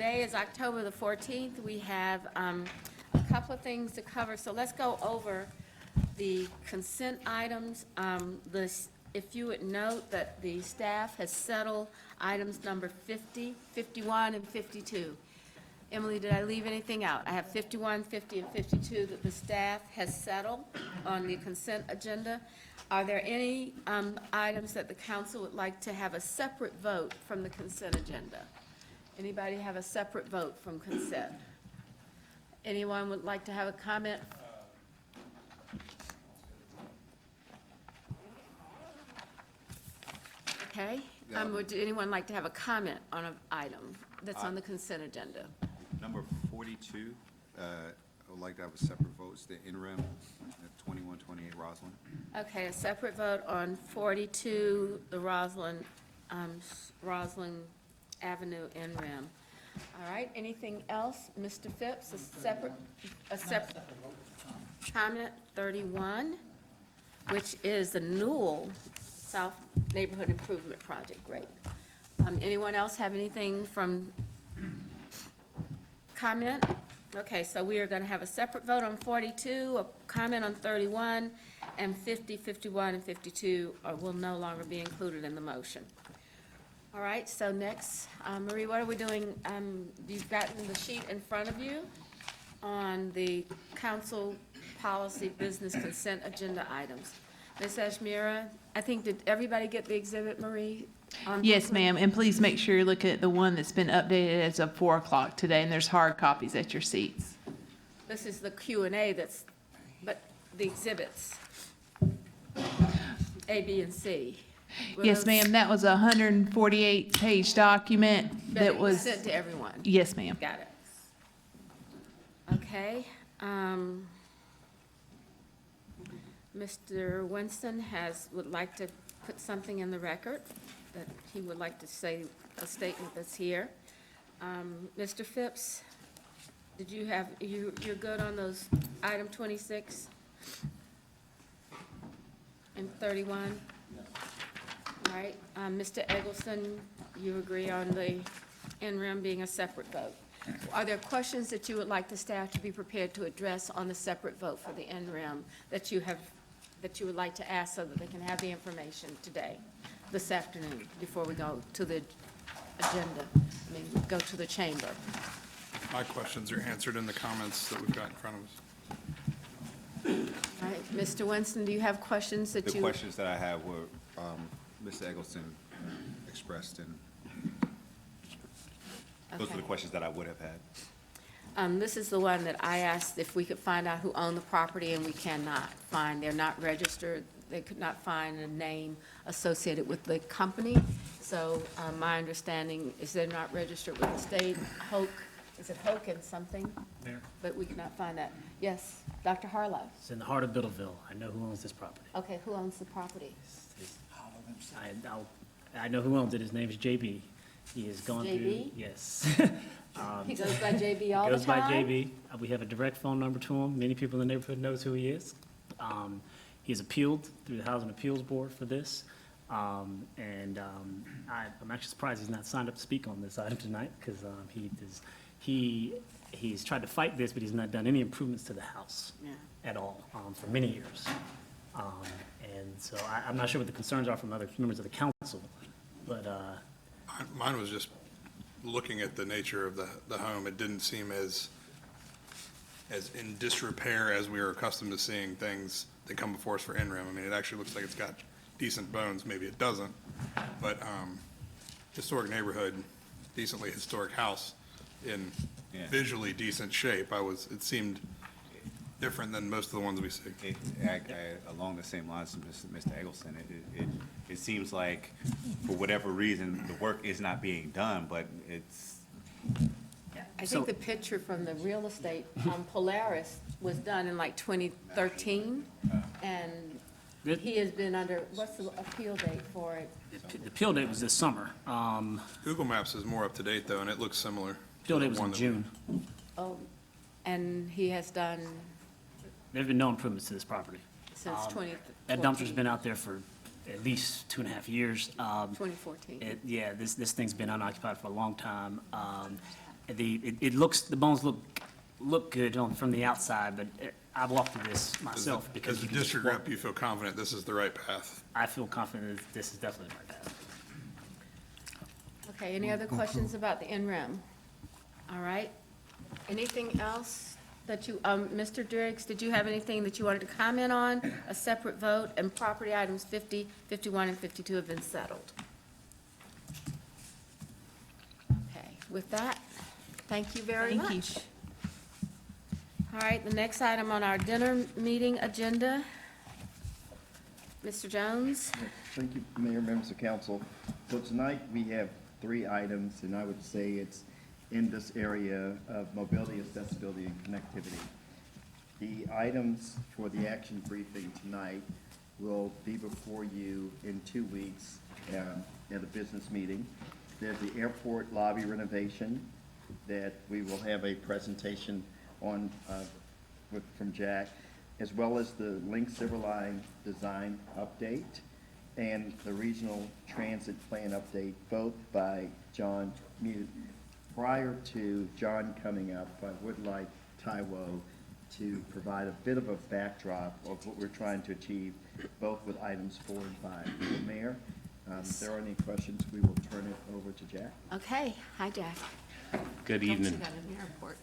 today is October the 14th. We have a couple of things to cover, so let's go over the consent items. If you would note that the staff has settled items number 50, 51, and 52. Emily, did I leave anything out? I have 51, 50, and 52 that the staff has settled on the consent agenda. Are there any items that the council would like to have a separate vote from the consent agenda? Anybody have a separate vote from consent? Anyone would like to have a comment? Okay. Would anyone like to have a comment on an item that's on the consent agenda? Number 42, I would like to have a separate vote. It's the NREM at 2128 Roslyn. Okay, a separate vote on 42, the Roslyn Avenue NREM. All right, anything else? Mr. Phipps, a separate comment, 31, which is the Newell South Neighborhood Improvement Project. Great. Anyone else have anything from comment? Okay, so we are going to have a separate vote on 42, a comment on 31, and 50, 51, and 52 will no longer be included in the motion. All right, so next, Marie, what are we doing? You've gotten the sheet in front of you on the council policy business consent agenda items. Ms. Ashmira, I think, did everybody get the exhibit, Marie? Yes, ma'am, and please make sure you look at the one that's been updated as of 4 o'clock today, and there's hard copies at your seats. This is the Q&A but the exhibits, A, B, and C. Were Yes, those ma'am, that was a 148-page document that was, sent to everyone? yes, ma'am. Got it. Okay. Mr. Winston would like to put something in the record, that he would like to say a statement that's here. Mr. Phipps, did you have, you're good on those item 26 and 31? All right, Mr. Eggleston, you agree on the NREM being a separate vote. Are there questions that you would like the staff to be prepared to address on the separate vote for the NREM that you would like to ask so that they can have the information today, this afternoon, before we go to the agenda, go to the chamber? My questions are answered in the comments that we've got in front of us. All right, Mr. Winston, do you have questions that The you? questions that I have were, Mr. Eggleston expressed, and those were the Okay. questions that I would have had. This is the one that I asked if we could find out who owned the property, and we cannot find. They're not registered. They could not find a name associated with the company. So my understanding is they're not registered with the state. Hoke, is it Hoke and something? Mayor, But we cannot find that. Yes, Dr. Harlow. it's in the heart of Biddleville. I know who owns this property. Okay, who owns the property? I know who owns it. His name is JB. He has gone through. JB? Yes. He goes by JB all the Goes by time? JB. We have a direct phone number to him. Many people in the neighborhood knows who he is. He has appealed through the Housing Appeals Board for this. I'm actually surprised he's not signed up to speak on this item tonight, because he's tried to fight this, but he's not done any improvements to the house Yeah. at all for many years. And so I'm not sure what the concerns are from other members of the council, but Mine was just looking at the nature of the home. It didn't seem as in disrepair as we are accustomed to seeing things that come before us for NREM. I mean, it actually looks like it's got decent bones. Maybe it doesn't, but historic neighborhood, decently historic house in visually decent shape. It seemed different than most of the ones we see. Along the same lines as Mr. Eggleston, it seems like, for whatever reason, the work is not being done, but it's. I think the picture from the real estate, Polaris, was done in like 2013, and he has been under, what's the appeal date for it? the appeal date was this summer. Google Maps is more up to date though, and it looks similar. Appeal date was in June. Oh, and he has done There have been no improvements to this property. since 2014. That dumpster's been out there for at least 2.5 years. 2014. This thing's been unoccupied for a long time. The bones look good from the outside, but I've walked through this myself because As a you can just district walk- rep, you feel confident this is the right path? I feel confident that this is definitely the right path. Okay, any other questions about the in-rem? All right. Anything else that you, Mr. Driggs, did you have anything that you wanted to comment on? A separate vote, and property items 50, 51, and 52 have been settled. Okay, with that, thank you very Thank you. much. All right, the next item on our dinner meeting agenda, Mr. Jones? Thank you, Mayor, members of council. So tonight, we have 3 items, and I would say it's in this area of mobility, accessibility, and connectivity. The items for the action briefing tonight will be before you in 2 weeks at a business meeting. There's the airport lobby renovation that we will have a presentation on from Jack, as well as the Link Silver Line design update and the regional transit plan update, both by John Mute. Prior to John coming up, I would like Taiwo to provide a bit of a backdrop of what we're trying to achieve, both with items 4 and 5. So, Mayor, if there are any questions, we will turn it over to Jack. Okay, hi, Jack. Good Don't evening. say that in the airport.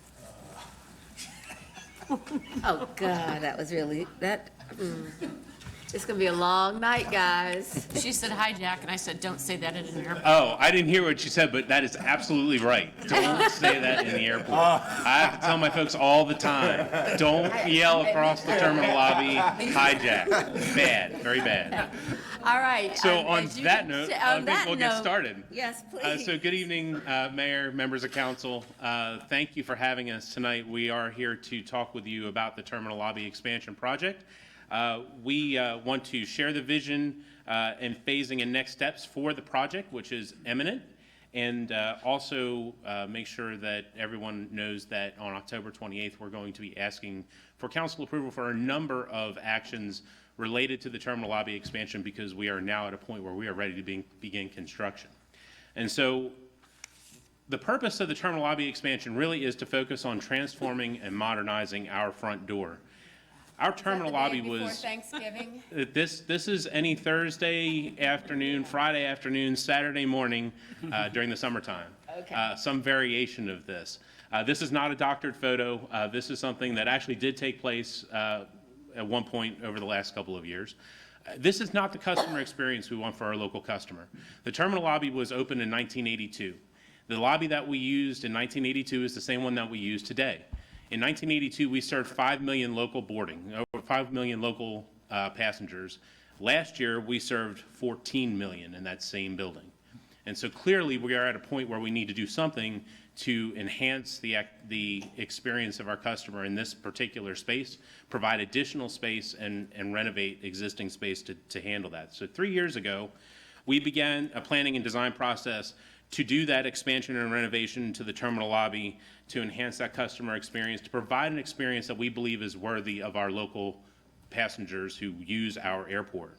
Oh, God, that was really, It's gonna be a long night, guys. She said, "Hi, Jack," and I said, "Don't say that at an airport." Oh, I didn't hear what you said, but that is absolutely right. Don't say that in the airport. I have to tell my folks all the time, don't yell across the terminal lobby, hijack. Bad, very bad. All right. So on as you that can note, say- I on think that we'll get note- started. yes, please. So good evening, Mayor, members of council. Thank you for having us tonight. We are here to talk with you about the terminal lobby expansion project. We want to share the vision and phasing and next steps for the project, which is imminent, and also make sure that everyone knows that on October 28th, we're going to be asking for council approval for a number of actions related to the terminal lobby expansion, because we are now at a point where we are ready to begin construction. And so the purpose of the terminal lobby expansion really is to focus on transforming and modernizing our front door. Our terminal lobby Before was, Thanksgiving. this is any Thursday afternoon, Friday afternoon, Saturday morning during the summertime. Okay. Some variation of this. This is not a doctored photo. This is something that actually did take place at one point over the last couple of years. This is not the customer experience we want for our local customer. The terminal lobby was opened in 1982. The lobby that we used in 1982 is the same one that we use today. In 1982, we served 5 million local boarding, over 5 million local passengers. Last year, we served 14 million in that same building. And so clearly, we are at a point where we need to do something to enhance the experience of our customer in this particular space, provide additional space, and renovate existing space to handle that. So 3 years ago, we began a planning and design process to do that expansion and renovation to the terminal lobby, to enhance that customer experience, to provide an experience that we believe is worthy of our local passengers who use our airport.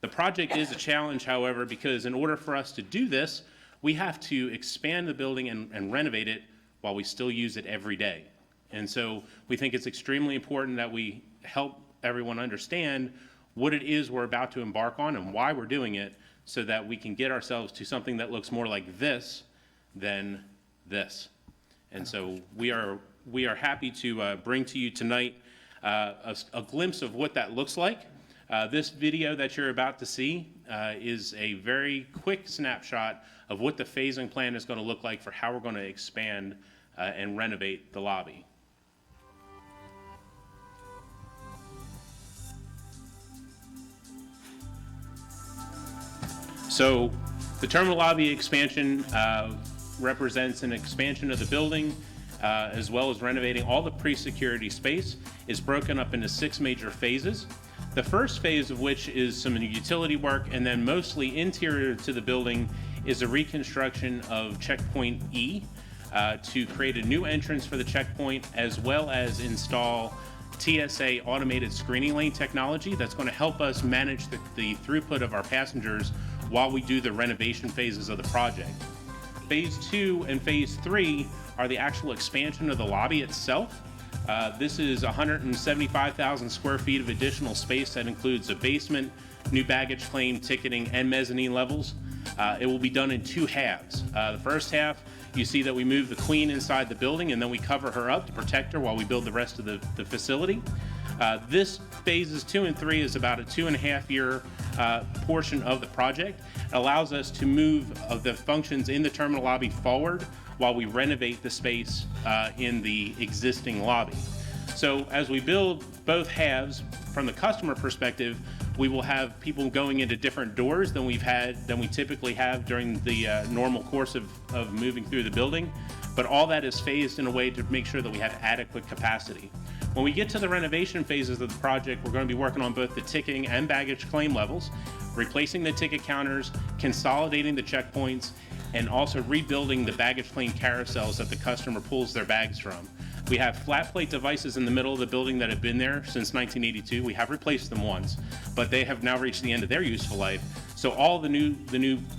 The project is a challenge, however, because in order for us to do this, we have to expand the building and renovate it while we still use it every day. And so we think it's extremely important that we help everyone understand what it is we're about to embark on and why we're doing it, so that we can get ourselves to something that looks more like this than this. And so we are happy to bring to you tonight a glimpse of what that looks like. This video that you're about to see is a very quick snapshot of what the phasing plan is going to look like for how we're going to expand and renovate the lobby. So the terminal lobby expansion represents an expansion of the building, as well as renovating all the pre-security space. It's broken up into 6 major phases. The first phase of which is some utility work, and then mostly interior to the building is a reconstruction of Checkpoint E to create a new entrance for the checkpoint, as well as install TSA automated screening lane technology that's going to help us manage the throughput of our passengers while we do the renovation phases of the project. Phase 2 and Phase 3 are the actual expansion of the lobby itself. This is 175,000 square feet of additional space that includes a basement, new baggage claim, ticketing, and mezzanine levels. It will be done in 2 halves. The first half, you see that we move the queen inside the building and then we cover her up to protect her while we build the rest of the facility. This phases 2 and 3 is about a 2.5-year portion of the project. It allows us to move the functions in the terminal lobby forward while we renovate the space in the existing lobby. So as we build both halves, from the customer perspective, we will have people going into different doors than we typically have during the normal course of moving through the building. But all that is phased in a way to make sure that we have adequate capacity. When we get to the renovation phases of the project, we're going to be working on both the ticketing and baggage claim levels, replacing the ticket counters, consolidating the checkpoints, and also rebuilding the baggage claim carousels that the customer pulls their bags from. We have flat plate devices in the middle of the building that have been there since 1982. We have replaced them once, but they have now reached the end of their useful life. So all the new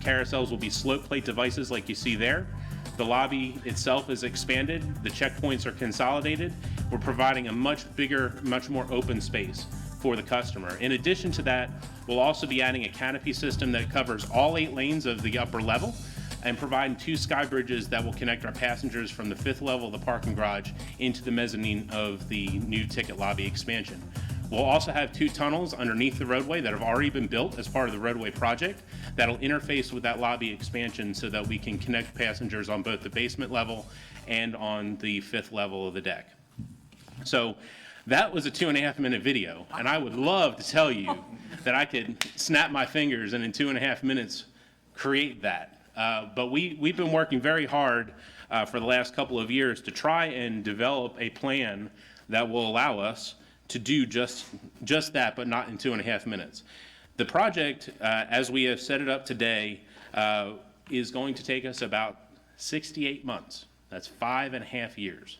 carousels will be slope plate devices like you see there. The lobby itself is expanded. The checkpoints are consolidated. We're providing a much bigger, much more open space for the customer. In addition to that, we'll also be adding a canopy system that covers all 8 lanes of the upper level and providing 2 sky bridges that will connect our passengers from the 5th level of the parking garage into the mezzanine of the new ticket lobby expansion. We'll also have 2 tunnels underneath the roadway that have already been built as part of the roadway project that'll interface with that lobby expansion so that we can connect passengers on both the basement level and on the 5th level of the deck. So that was a 2.5-minute video, and I would love to tell you that I could snap my fingers and in 2.5 minutes create that. But we've been working very hard for the last couple of years to try and develop a plan that will allow us to do just that, but not in 2.5 minutes. The project, as we have set it up today, is going to take us about 68 months. That's 5.5 years.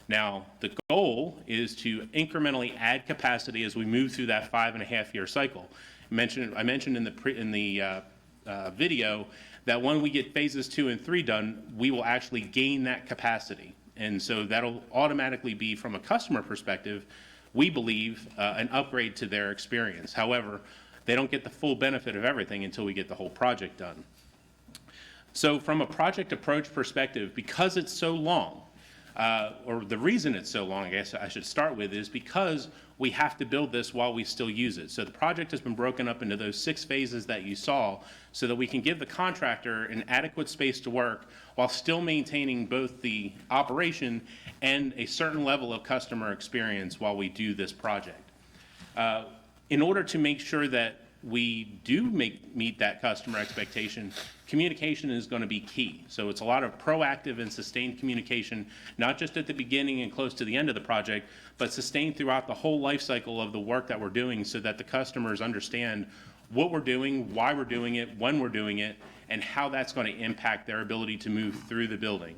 Now, the goal is to incrementally add capacity as we move through that 5.5-year cycle. I mentioned in the video that when we get phases 2 and 3 done, we will actually gain that capacity. And so that'll automatically be, from a customer perspective, we believe, an upgrade to their experience. However, they don't get the full benefit of everything until we get the whole project done. So from a project approach perspective, because it's so long, or the reason it's so long, I guess I should start with, is because we have to build this while we still use it. So the project has been broken up into those 6 phases that you saw so that we can give the contractor an adequate space to work while still maintaining both the operation and a certain level of customer experience while we do this project. In order to make sure that we do meet that customer expectation, communication is going to be key. So it's a lot of proactive and sustained communication, not just at the beginning and close to the end of the project, but sustained throughout the whole life cycle of the work that we're doing so that the customers understand what we're doing, why we're doing it, when we're doing it, and how that's going to impact their ability to move through the building.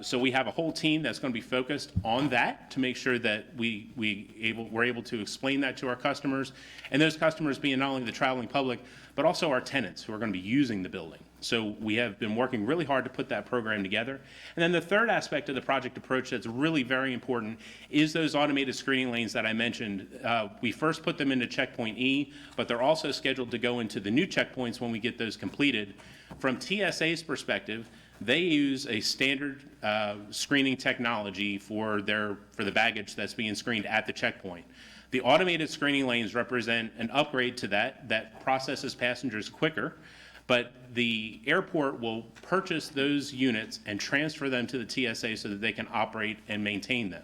So we have a whole team that's going to be focused on that to make sure that we're able to explain that to our customers, and those customers being not only the traveling public, but also our tenants who are going to be using the building. So we have been working really hard to put that program together. And then the third aspect of the project approach that's really very important is those automated screening lanes that I mentioned. We first put them into checkpoint E, but they're also scheduled to go into the new checkpoints when we get those completed. From TSA's perspective, they use a standard screening technology for the baggage that's being screened at the checkpoint. The automated screening lanes represent an upgrade to that processes passengers quicker, but the airport will purchase those units and transfer them to the TSA so that they can operate and maintain them.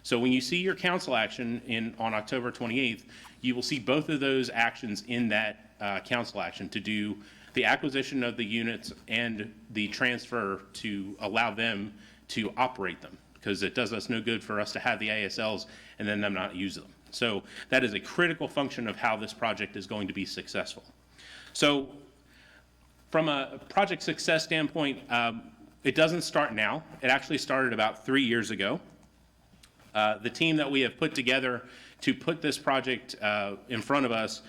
So when you see your council action on October 28th, you will see both of those actions in that council action to do the acquisition of the units and the transfer to allow them to operate them, because it does us no good for us to have the ASLs and then them not use them. So that is a critical function of how this project is going to be successful. So from a project success standpoint, it doesn't start now. It actually started about 3 years ago. The team that we have put together to put this project in front of us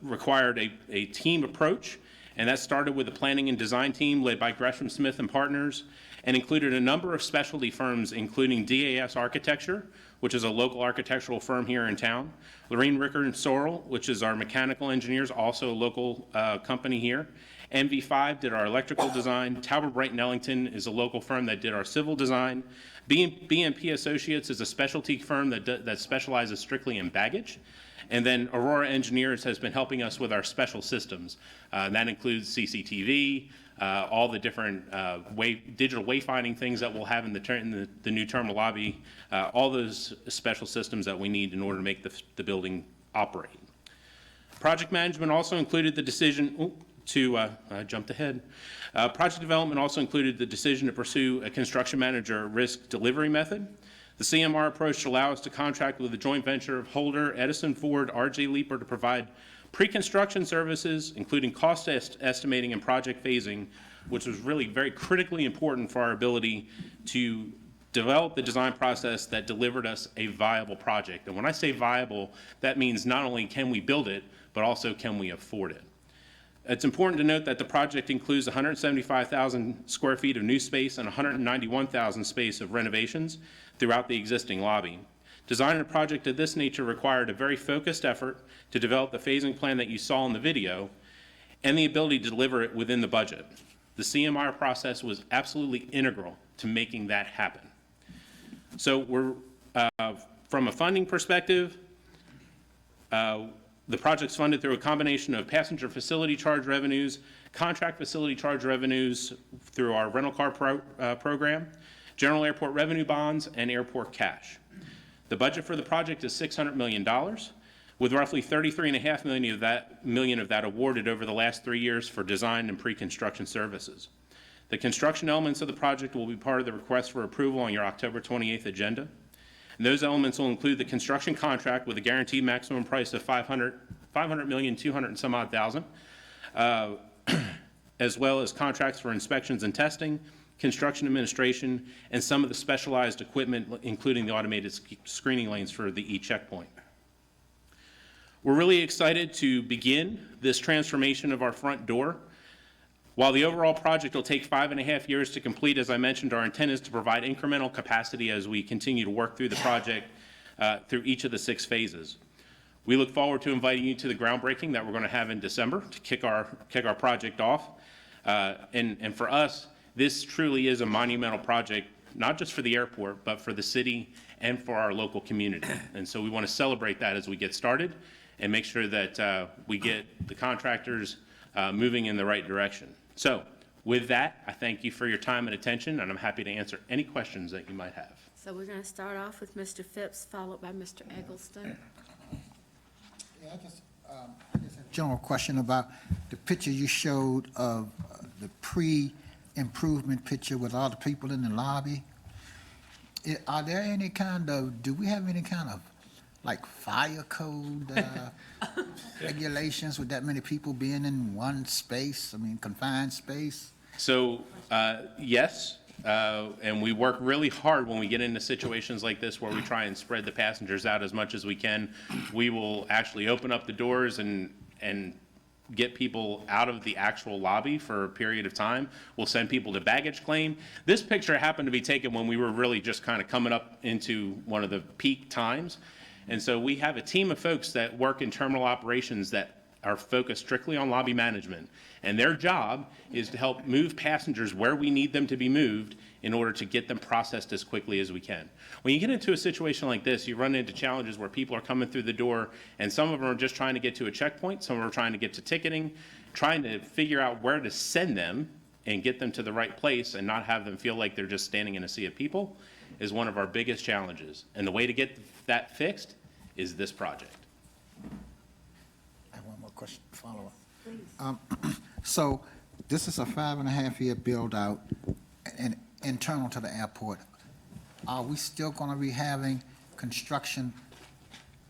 required a team approach, and that started with the planning and design team led by Gresham Smith and Partners. and included a number of specialty firms, including DAS Architecture, which is a local architectural firm here in town, Lorraine Ricker and Sorrell, which is our mechanical engineers, also a local company here. MV5 did our electrical design. Talbot Bright and Ellington is a local firm that did our civil design. BMP Associates is a specialty firm that specializes strictly in baggage. And then Aurora Engineers has been helping us with our special systems. That includes CCTV, all the different digital wayfinding things that we'll have in the new terminal lobby, all those special systems that we need in order to make the building operate. Project management also included the decision I jumped ahead. Project development also included the decision to pursue a construction manager risk delivery method. The CMR approach to allow us to contract with a joint venture of Holder, Edison Ford, RJ Leaper to provide pre-construction services, including cost estimating and project phasing, which was really very critically important for our ability to develop the design process that delivered us a viable project. And when I say viable, that means not only can we build it, but also can we afford it. It's important to note that the project includes 175,000 square feet of new space and 191,000 space of renovations throughout the existing lobby. Designing a project of this nature required a very focused effort to develop the phasing plan that you saw in the video and the ability to deliver it within the budget. The CMR process was absolutely integral to making that happen. So from a funding perspective, the project's funded through a combination of passenger facility charge revenues, contract facility charge revenues through our rental car program, general airport revenue bonds, and airport cash. The budget for the project is $600 million, with roughly $33.5 million of that awarded over the last 3 years for design and pre-construction services. The construction elements of the project will be part of the request for approval on your October 28th agenda. And those elements will include the construction contract with a guaranteed maximum price of $500,200,000 and some odd thousand, as well as contracts for inspections and testing, construction administration, and some of the specialized equipment, including the automated screening lanes for the E-checkpoint. We're really excited to begin this transformation of our front door. While the overall project will take 5.5 years to complete, as I mentioned, our intent is to provide incremental capacity as we continue to work through the project through each of the 6 phases. We look forward to inviting you to the groundbreaking that we're going to have in December to kick our project off. And for us, this truly is a monumental project, not just for the airport, but for the city and for our local community. And so we want to celebrate that as we get started and make sure that we get the contractors moving in the right direction. So with that, I thank you for your time and attention, and I'm happy to answer any questions that you might have. So we're going to start off with Mr. Phipps, followed by Mr. Eggleston. Yeah, I just have a general question about the picture you showed of the pre-improvement picture with all the people in the lobby. Are there any do we have any kind of like fire code regulations with that many people being in one space, confined space? So, yes, and we work really hard when we get into situations like this where we try and spread the passengers out as much as we can. We will actually open up the doors and get people out of the actual lobby for a period of time. We'll send people to baggage claim. This picture happened to be taken when we were really just kind of coming up into one of the peak times. And so we have a team of folks that work in terminal operations that are focused strictly on lobby management. And their job is to help move passengers where we need them to be moved in order to get them processed as quickly as we can. When you get into a situation like this, you run into challenges where people are coming through the door, and some of them are just trying to get to a checkpoint, some of them are trying to get to ticketing, trying to figure out where to send them and get them to the right place and not have them feel like they're just standing in a sea of people is one of our biggest challenges. And the way to get that fixed is this project. I have one more question, follow-up. So this is a 5.5-year build-out and internal to the airport. Are we still going to be having construction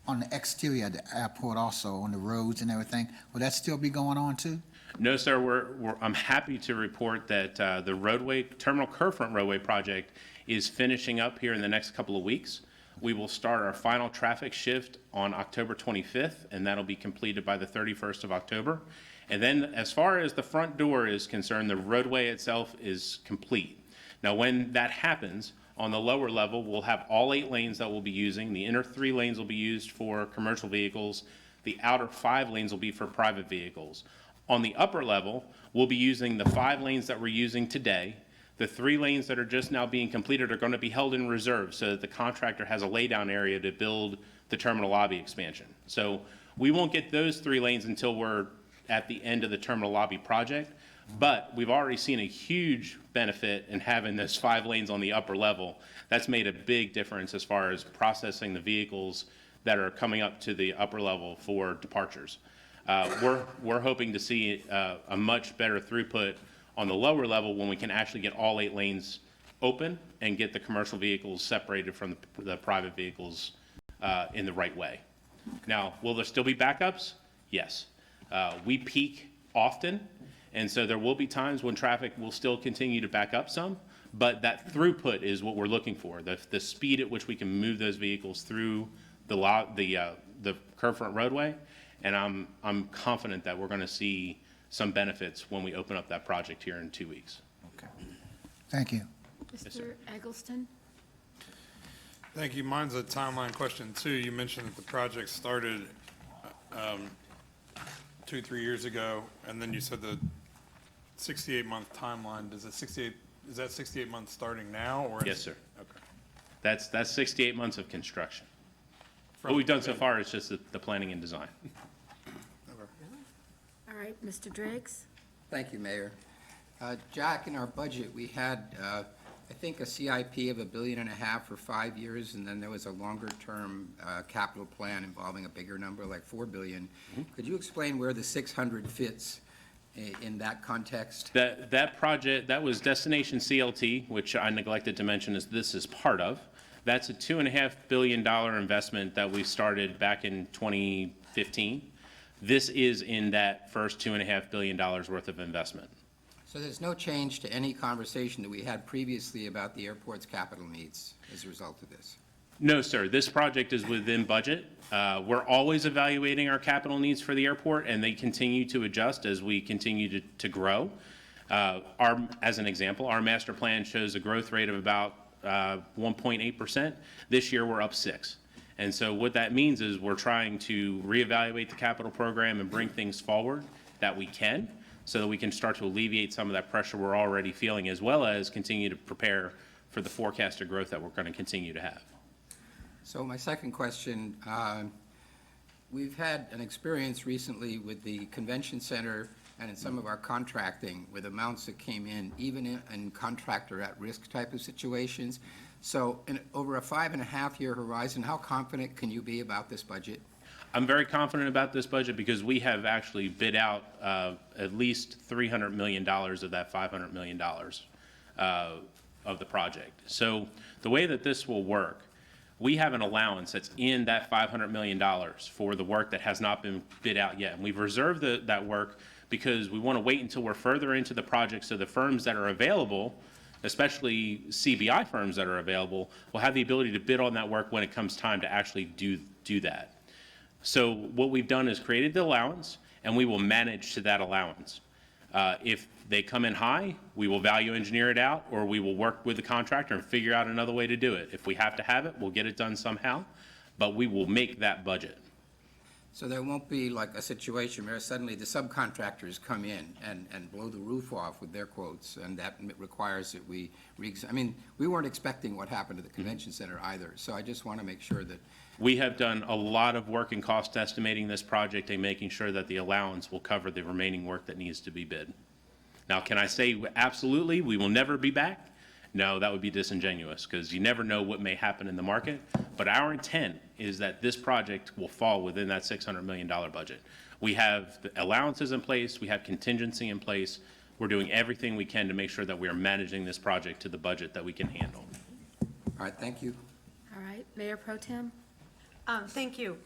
on the exterior of the airport also, on the roads and everything? Will that still be going on too? No, sir. I'm happy to report that the roadway, Terminal Curvefront roadway project is finishing up here in the next couple of weeks. We will start our final traffic shift on October 25th, and that'll be completed by the 31st of October. And then as far as the front door is concerned, the roadway itself is complete. Now, when that happens, on the lower level, we'll have all 8 lanes that we'll be using. The inner 3 lanes will be used for commercial vehicles. The outer 5 lanes will be for private vehicles. On the upper level, we'll be using the 5 lanes that we're using today. The 3 lanes that are just now being completed are going to be held in reserve so that the contractor has a laydown area to build the terminal lobby expansion. So we won't get those 3 lanes until we're at the end of the terminal lobby project. But we've already seen a huge benefit in having those 5 lanes on the upper level. That's made a big difference as far as processing the vehicles that are coming up to the upper level for departures. We're hoping to see a much better throughput on the lower level when we can actually get all 8 lanes open and get the commercial vehicles separated from the private vehicles in the right way. Now, will there still be backups? Yes. We peak often, and so there will be times when traffic will still continue to back up some, but that throughput is what we're looking for, the speed at which we can move those vehicles through the curve front roadway, and I'm confident that we're going to see some benefits when we open up that project here in 2 weeks. Okay. Thank you. Mr. Eggleston? Thank you. Mine's a timeline question too. You mentioned that the project started 2-3 years ago, and then you said the 68-month timeline. Is that 68 months starting now, or? Yes, sir. Okay. That's 68 months of construction. What we've done so far is just the planning and design. All right, Mr. Driggs? Thank you, Mayor. Jack, in our budget, we had, I think, a CIP of $1.5 billion for 5 years, and then there was a longer-term capital plan involving a bigger number, like $4 billion. Could you explain where the 600 fits in that context? That project, that was Destination CLT, which I neglected to mention this is part of. That's a $2.5 billion investment that we started back in 2015. This is in that first $2.5 billion worth of investment. So there's no change to any conversation that we had previously about the airport's capital needs as a result of this? No, sir. This project is within budget. We're always evaluating our capital needs for the airport, and they continue to adjust as we continue to grow. As an example, our master plan shows a growth rate of about 1.8%. This year, we're up 6%. And so what that means is we're trying to reevaluate the capital program and bring things forward that we can, so that we can start to alleviate some of that pressure we're already feeling, as well as continue to prepare for the forecasted growth that we're going to continue to have. So my second question, we've had an experience recently with the convention center and in some of our contracting with amounts that came in, even in contractor at-risk type of situations. So over a 5.5-year horizon, how confident can you be about this budget? I'm very confident about this budget because we have actually bid out at least $300 million of that $500 million of the project. So the way that this will work, we have an allowance that's in that $500 million for the work that has not been bid out yet. And we've reserved that work because we want to wait until we're further into the project so the firms that are available, especially CBI firms that are available, will have the ability to bid on that work when it comes time to actually do that. So what we've done is created the allowance, and we will manage to that allowance. If they come in high, we will value engineer it out, or we will work with the contractor and figure out another way to do it. If we have to have it, we'll get it done somehow, but we will make that budget. So there won't be like a situation where suddenly the subcontractors come in and blow the roof off with their quotes, and that requires that we we weren't expecting what happened to the convention center either, so I just want to make sure that. We have done a lot of work in cost estimating this project and making sure that the allowance will cover the remaining work that needs to be bid. Now, can I say absolutely we will never be back? No, that would be disingenuous because you never know what may happen in the market. But our intent is that this project will fall within that $600 million budget. We have the allowances in place. We have contingency in place. We're doing everything we can to make sure that we are managing this project to the budget that we can handle. All right, thank you. All right, Mayor Pro Tem? Thank you.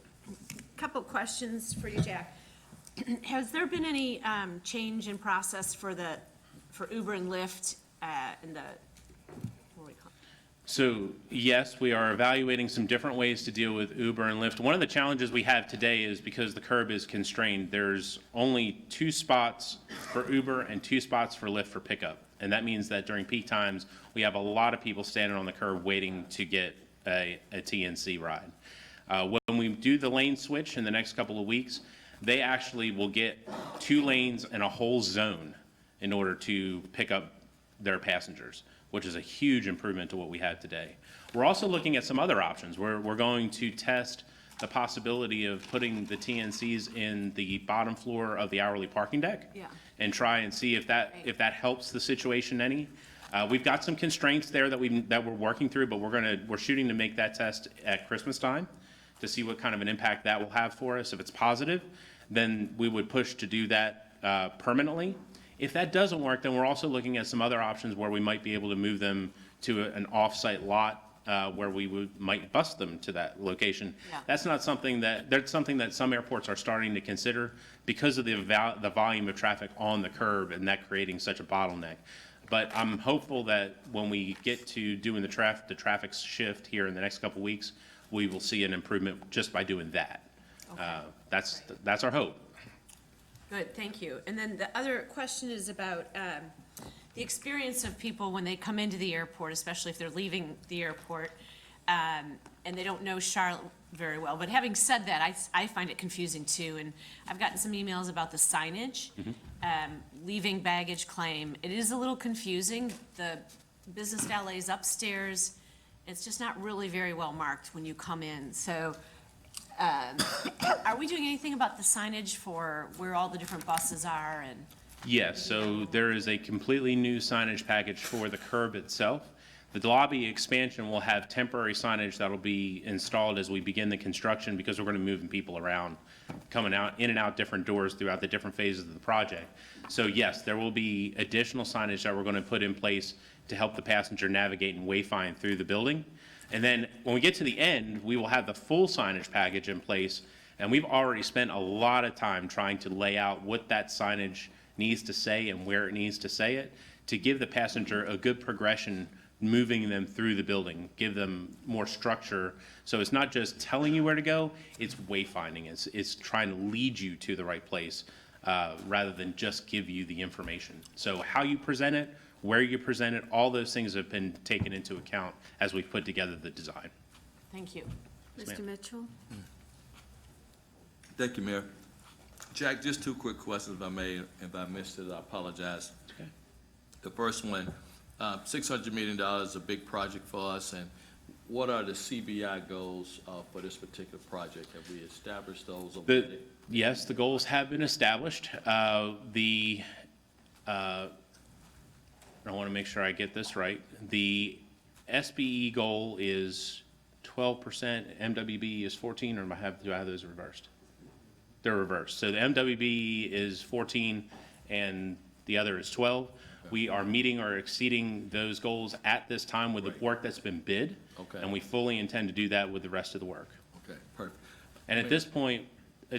Couple questions for you, Jack. Has there been any change in process for Uber and Lyft in the, what do we call it? So yes, we are evaluating some different ways to deal with Uber and Lyft. One of the challenges we have today is because the curb is constrained, there's only 2 spots for Uber and 2 spots for Lyft for pickup. And that means that during peak times, we have a lot of people standing on the curb waiting to get a TNC ride. When we do the lane switch in the next couple of weeks, they actually will get 2 lanes and a whole zone in order to pick up their passengers, which is a huge improvement to what we have today. We're also looking at some other options. We're going to test the possibility of putting the TNCs in the bottom floor of the hourly parking deck. Yeah. And try and see if that helps the situation any. We've got some constraints there that we're working through, but we're shooting to make that test at Christmas time to see what kind of an impact that will have for us. If it's positive, then we would push to do that permanently. If that doesn't work, then we're also looking at some other options where we might be able to move them to an off-site lot where we might bus them to that location. Yeah. That's something that some airports are starting to consider because of the volume of traffic on the curb and that creating such a bottleneck. But I'm hopeful that when we get to doing the traffic shift here in the next couple weeks, we will see an improvement just by doing that. That's our hope. Good, thank you. And then the other question is about the experience of people when they come into the airport, especially if they're leaving the airport, and they don't know Charlotte very well. But having said that, I find it confusing too, and I've gotten some emails about the signage, leaving baggage claim. It is a little confusing. The business valet is upstairs. It's just not really very well marked when you come in. So are we doing anything about the signage for where all the different buses are and? Yes, so there is a completely new signage package for the curb itself. The lobby expansion will have temporary signage that'll be installed as we begin the construction because we're going to be moving people around, coming out, in and out different doors throughout the different phases of the project. So yes, there will be additional signage that we're going to put in place to help the passenger navigate and wayfind through the building. And then when we get to the end, we will have the full signage package in place. And we've already spent a lot of time trying to lay out what that signage needs to say and where it needs to say it to give the passenger a good progression moving them through the building, give them more structure. So it's not just telling you where to go, it's wayfinding. It's trying to lead you to the right place rather than just give you the information. So how you present it, where you present it, all those things have been taken into account as we've put together the design. Thank you. Mr. Mitchell? Thank you, Mayor. Jack, just 2 quick questions if I may. If I missed it, I apologize. Okay. The first one, $600 million is a big project for us, and what are the CBI goals for this particular project? Have we established those already? Yes, the goals have been established. I want to make sure I get this right. The SBE goal is 12%, MWB is 14, or do I have those reversed? They're reversed. So the MWB is 14 and the other is 12. We are meeting or exceeding those goals at this time with the work that's been bid. Okay. And we fully intend to do that with the rest of the work. Okay, perfect. And at this point,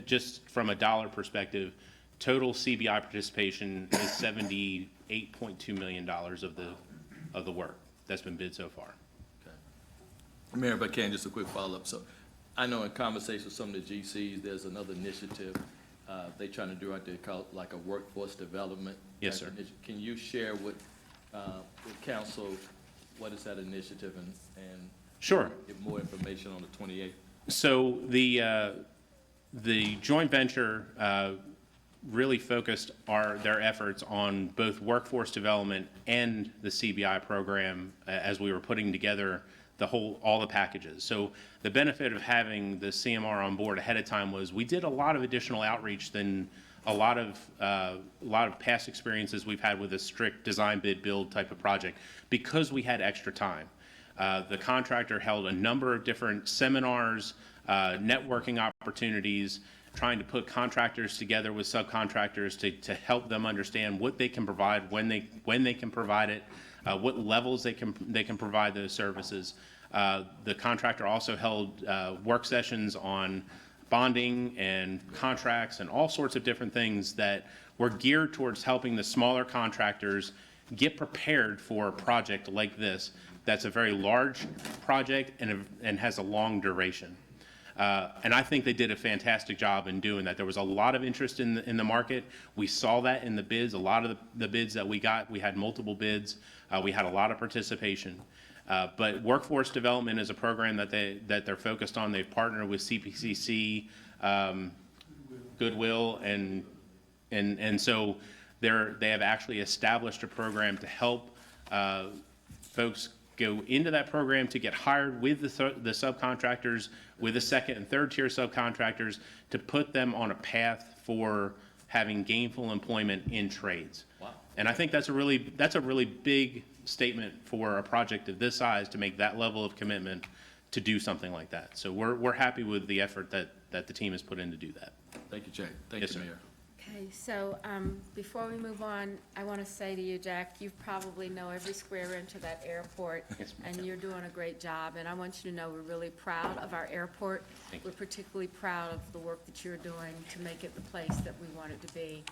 just from a dollar perspective, total CBI participation is $78.2 million of the work that's been bid so far. Okay. Mayor, if I can, just a quick follow-up. So I know in conversation with some of the GCs, there's another initiative they trying to do, they call it like a workforce development. Yes, sir. Can you share with council, what is that initiative and Sure. give more information on the 28th? So the joint venture really focused their efforts on both workforce development and the CBI program as we were putting together all the packages. So the benefit of having the CMR on board ahead of time was we did a lot of additional outreach than a lot of past experiences we've had with a strict design bid build type of project because we had extra time. The contractor held a number of different seminars, networking opportunities, trying to put contractors together with subcontractors to help them understand what they can provide, when they can provide it, what levels they can provide those services. The contractor also held work sessions on bonding and contracts and all sorts of different things that were geared towards helping the smaller contractors get prepared for a project like this that's a very large project and has a long duration. And I think they did a fantastic job in doing that. There was a lot of interest in the market. We saw that in the bids. A lot of the bids that we got, we had multiple bids. We had a lot of participation. But workforce development is a program that they're focused on. They've partnered with CPCC, Goodwill, and so they have actually established a program to help folks go into that program to get hired with the subcontractors, with the second and third tier subcontractors, to put them on a path for having gainful employment in trades. Wow. And I think that's a really big statement for a project of this size, to make that level of commitment to do something like that. So we're happy with the effort that the team has put in to do that. Thank you, Jay. Thank Yes, you, sir. Mayor. Okay, so before we move on, I want to say to you, Jack, you probably know every square inch of that airport, Yes, ma'am. and you're doing a great job. And I want you to know we're really proud of our airport. Thank We're particularly proud of the work that you're doing to make it the place that we want it to be,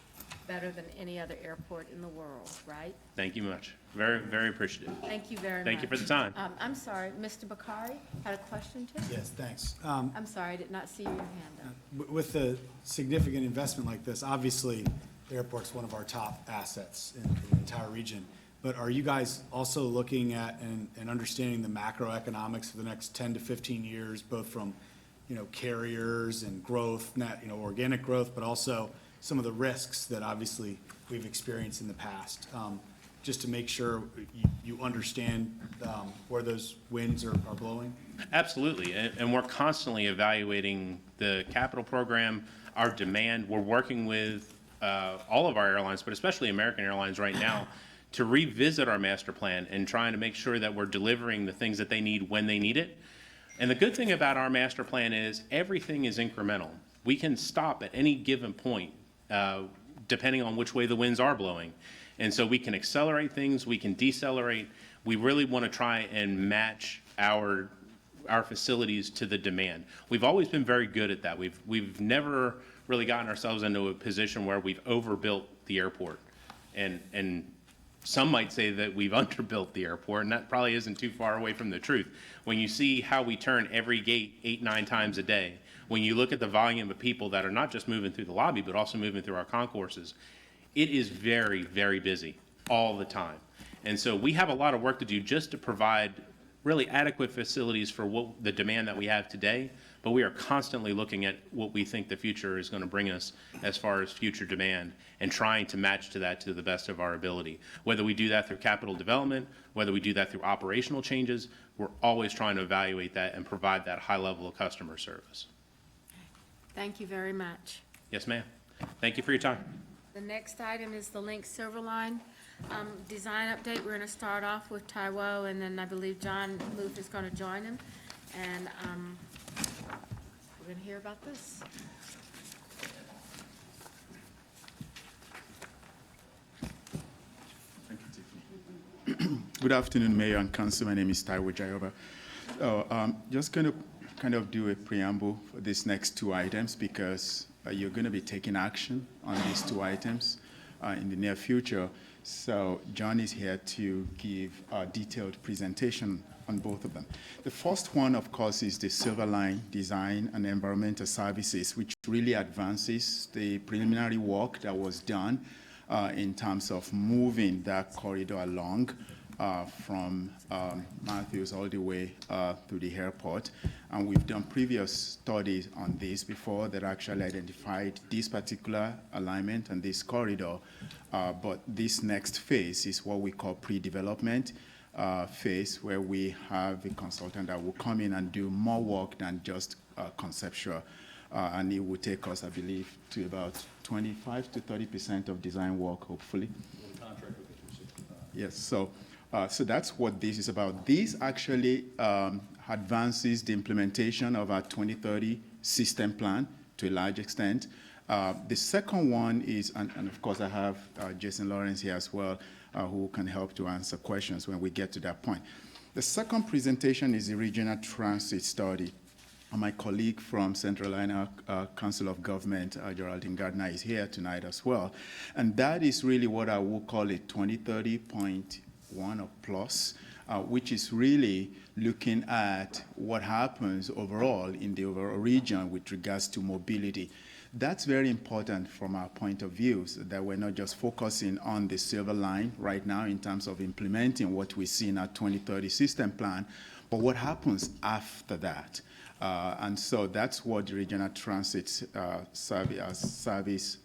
better than any other airport in the world, right? Thank you much. Very, very appreciative. Thank you very much. Thank you for the time. I'm sorry, Mr. Bakari had a question too? Yes, thanks. I'm sorry, I did not see your hand up. With a significant investment like this, obviously, the airport's one of our top assets in the entire region. But are you guys also looking at and understanding the macroeconomics for the next 10 to 15 years, both from, carriers and growth, organic growth, but also some of the risks that obviously we've experienced in the past, just to make sure you understand where those winds are blowing? Absolutely, and we're constantly evaluating the capital program, our demand. We're working with all of our airlines, but especially American Airlines right now, to revisit our master plan and trying to make sure that we're delivering the things that they need when they need it. And the good thing about our master plan is everything is incremental. We can stop at any given point, depending on which way the winds are blowing. And so we can accelerate things, we can decelerate. We really want to try and match our facilities to the demand. We've always been very good at that. We've never really gotten ourselves into a position where we've overbuilt the airport. And some might say that we've underbuilt the airport, and that probably isn't too far away from the truth. When you see how we turn every gate 8-9 times a day, when you look at the volume of people that are not just moving through the lobby, but also moving through our concourses, it is very, very busy all the time. And so we have a lot of work to do just to provide really adequate facilities for the demand that we have today, but we are constantly looking at what we think the future is going to bring us as far as future demand and trying to match to that to the best of our ability. Whether we do that through capital development, whether we do that through operational changes, we're always trying to evaluate that and provide that high level of customer service. Thank you very much. Yes, ma'am. Thank you for your time. The next item is the Link Silver Line design update. We're going to start off with Taiwo, and then I believe John Luke is going to join him. And we're going to hear about this. Good afternoon, Mayor and Council. My name is Taiwo Jayoba. Just going to kind of do a preamble for these next two items because you're going to be taking action on these two items in the near future. So John is here to give a detailed presentation on both of them. The first one, of course, is the Silver Line Design and Environmental Services, which really advances the preliminary work that was done in terms of moving that corridor along from Matthews all the way to the airport. And we've done previous studies on this before that actually identified this particular alignment and this corridor. But this next phase is what we call pre-development phase, where we have a consultant that will come in and do more work than just conceptual. And it will take us, I believe, to about 25 to 30% of design work, hopefully. Yes, so that's what this is about. This actually advances the implementation of our 2030 system plan to a large extent. The second one is, and of course I have Jason Lawrence here as well, who can help to answer questions when we get to that point. The second presentation is the regional transit study. My colleague from Central Carolina Council of Government, Geraldine Gardner, is here tonight as well. And that is really what I would call a 2030.1 or plus which is really looking at what happens overall in the overall region with regards to mobility. That's very important from our point of view, so that we're not just focusing on the silver line right now in terms of implementing what we see in our 2030 system plan, but what happens after that. And so that's what the Regional Transit Service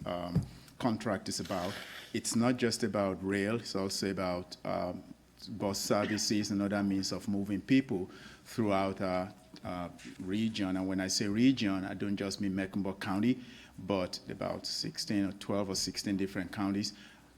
contract is about. It's not just about rail, it's also about bus services and other means of moving people throughout our region. And when I say region, I don't just mean Mecklenburg County, but about 16 or 12 or 16 different counties,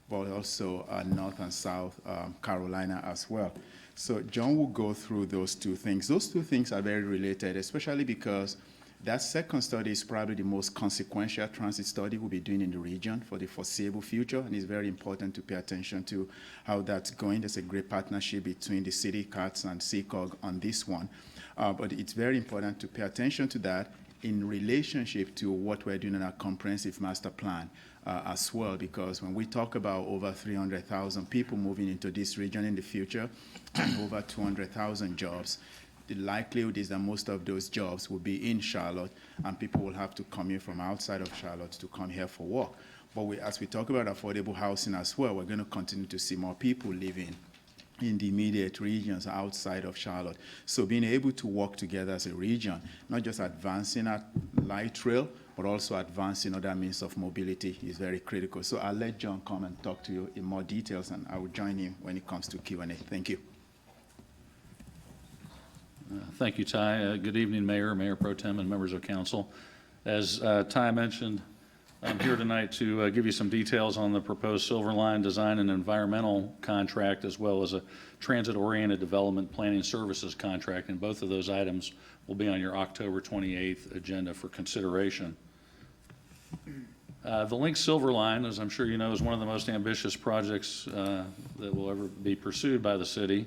but also North and South Carolina as well. So John will go through those two things. Those two things are very related, especially because that second study is probably the most consequential transit study we'll be doing in the region for the foreseeable future, and it's very important to pay attention to how that's going. There's a great partnership between the city, CATS, and CCOG on this one. But it's very important to pay attention to that in relationship to what we're doing in our comprehensive master plan as well, because when we talk about over 300,000 people moving into this region in the future and over 200,000 jobs, the likelihood is that most of those jobs will be in Charlotte, and people will have to commute from outside of Charlotte to come here for work. But as we talk about affordable housing as well, we're going to continue to see more people living in the immediate regions outside of Charlotte. So being able to work together as a region, not just advancing at light rail, but also advancing other means of mobility is very critical. So I'll let John come and talk to you in more details, and I will join him when it comes to Q&A. Thank you. Thank you, Ty. Good evening, Mayor, Mayor Pro Tem, and members of council. As Ty mentioned, I'm here tonight to give you some details on the proposed Silver Line design and environmental contract, as well as a transit-oriented development planning services contract, and both of those items will be on your October 28th agenda for consideration. The Link Silver Line, as I'm sure you know, is one of the most ambitious projects that will ever be pursued by the city.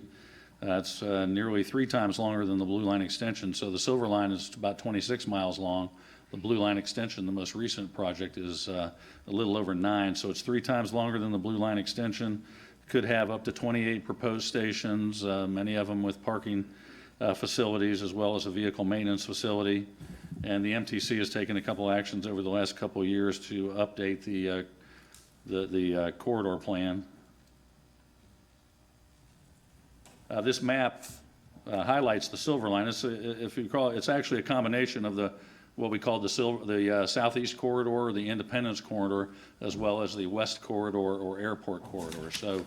It's nearly 3 times longer than the Blue Line extension, so the Silver Line is about 26 miles long. The Blue Line extension, the most recent project, is a little over 9, so it's 3 times longer than the Blue Line extension. Could have up to 28 proposed stations, many of them with parking facilities as well as a vehicle maintenance facility. And the MTC has taken a couple actions over the last couple of years to update the corridor plan. This map highlights the Silver Line. If you recall, it's actually a combination of what we call the Southeast Corridor, the Independence Corridor, as well as the West Corridor or Airport Corridor. So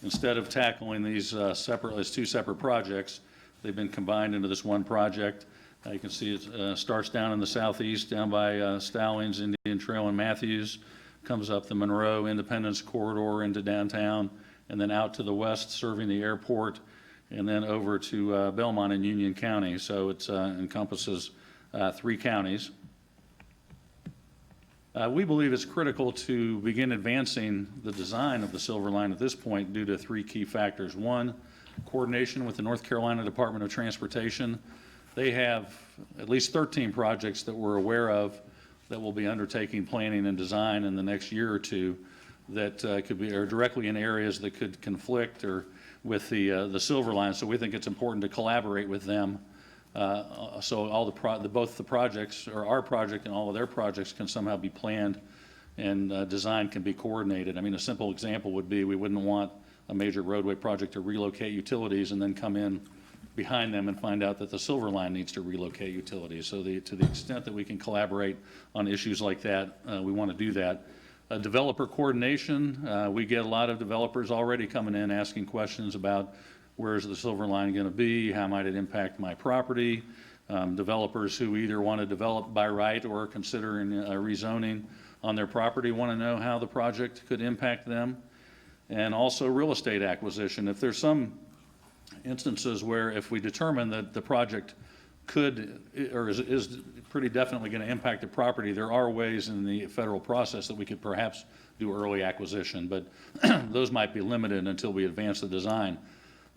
instead of tackling these as 2 separate projects, they've been combined into this one project. You can see it starts down in the southeast, down by Stallings, Indian Trail, and Matthews, comes up the Monroe Independence Corridor into downtown, and then out to the west, serving the airport, and then over to Belmont and Union County. So it encompasses 3 counties. We believe it's critical to begin advancing the design of the Silver Line at this point due to 3 key factors. 1, coordination with the North Carolina Department of Transportation. They have at least 13 projects that we're aware of that will be undertaking planning and design in the next year or 2 that could be directly in areas that could conflict or with the Silver Line. So we think it's important to collaborate with them. So both the projects, or our project and all of their projects, can somehow be planned and design can be coordinated. I mean, a simple example would be we wouldn't want a major roadway project to relocate utilities and then come in behind them and find out that the Silver Line needs to relocate utilities. So to the extent that we can collaborate on issues like that, we want to do that. Developer coordination, we get a lot of developers already coming in asking questions about where is the Silver Line going to be, how might it impact my property. Developers who either want to develop by right or considering rezoning on their property want to know how the project could impact them. And also real estate acquisition. If there's some instances where if we determine that the project could or is pretty definitely going to impact the property, there are ways in the federal process that we could perhaps do early acquisition, but those might be limited until we advance the design.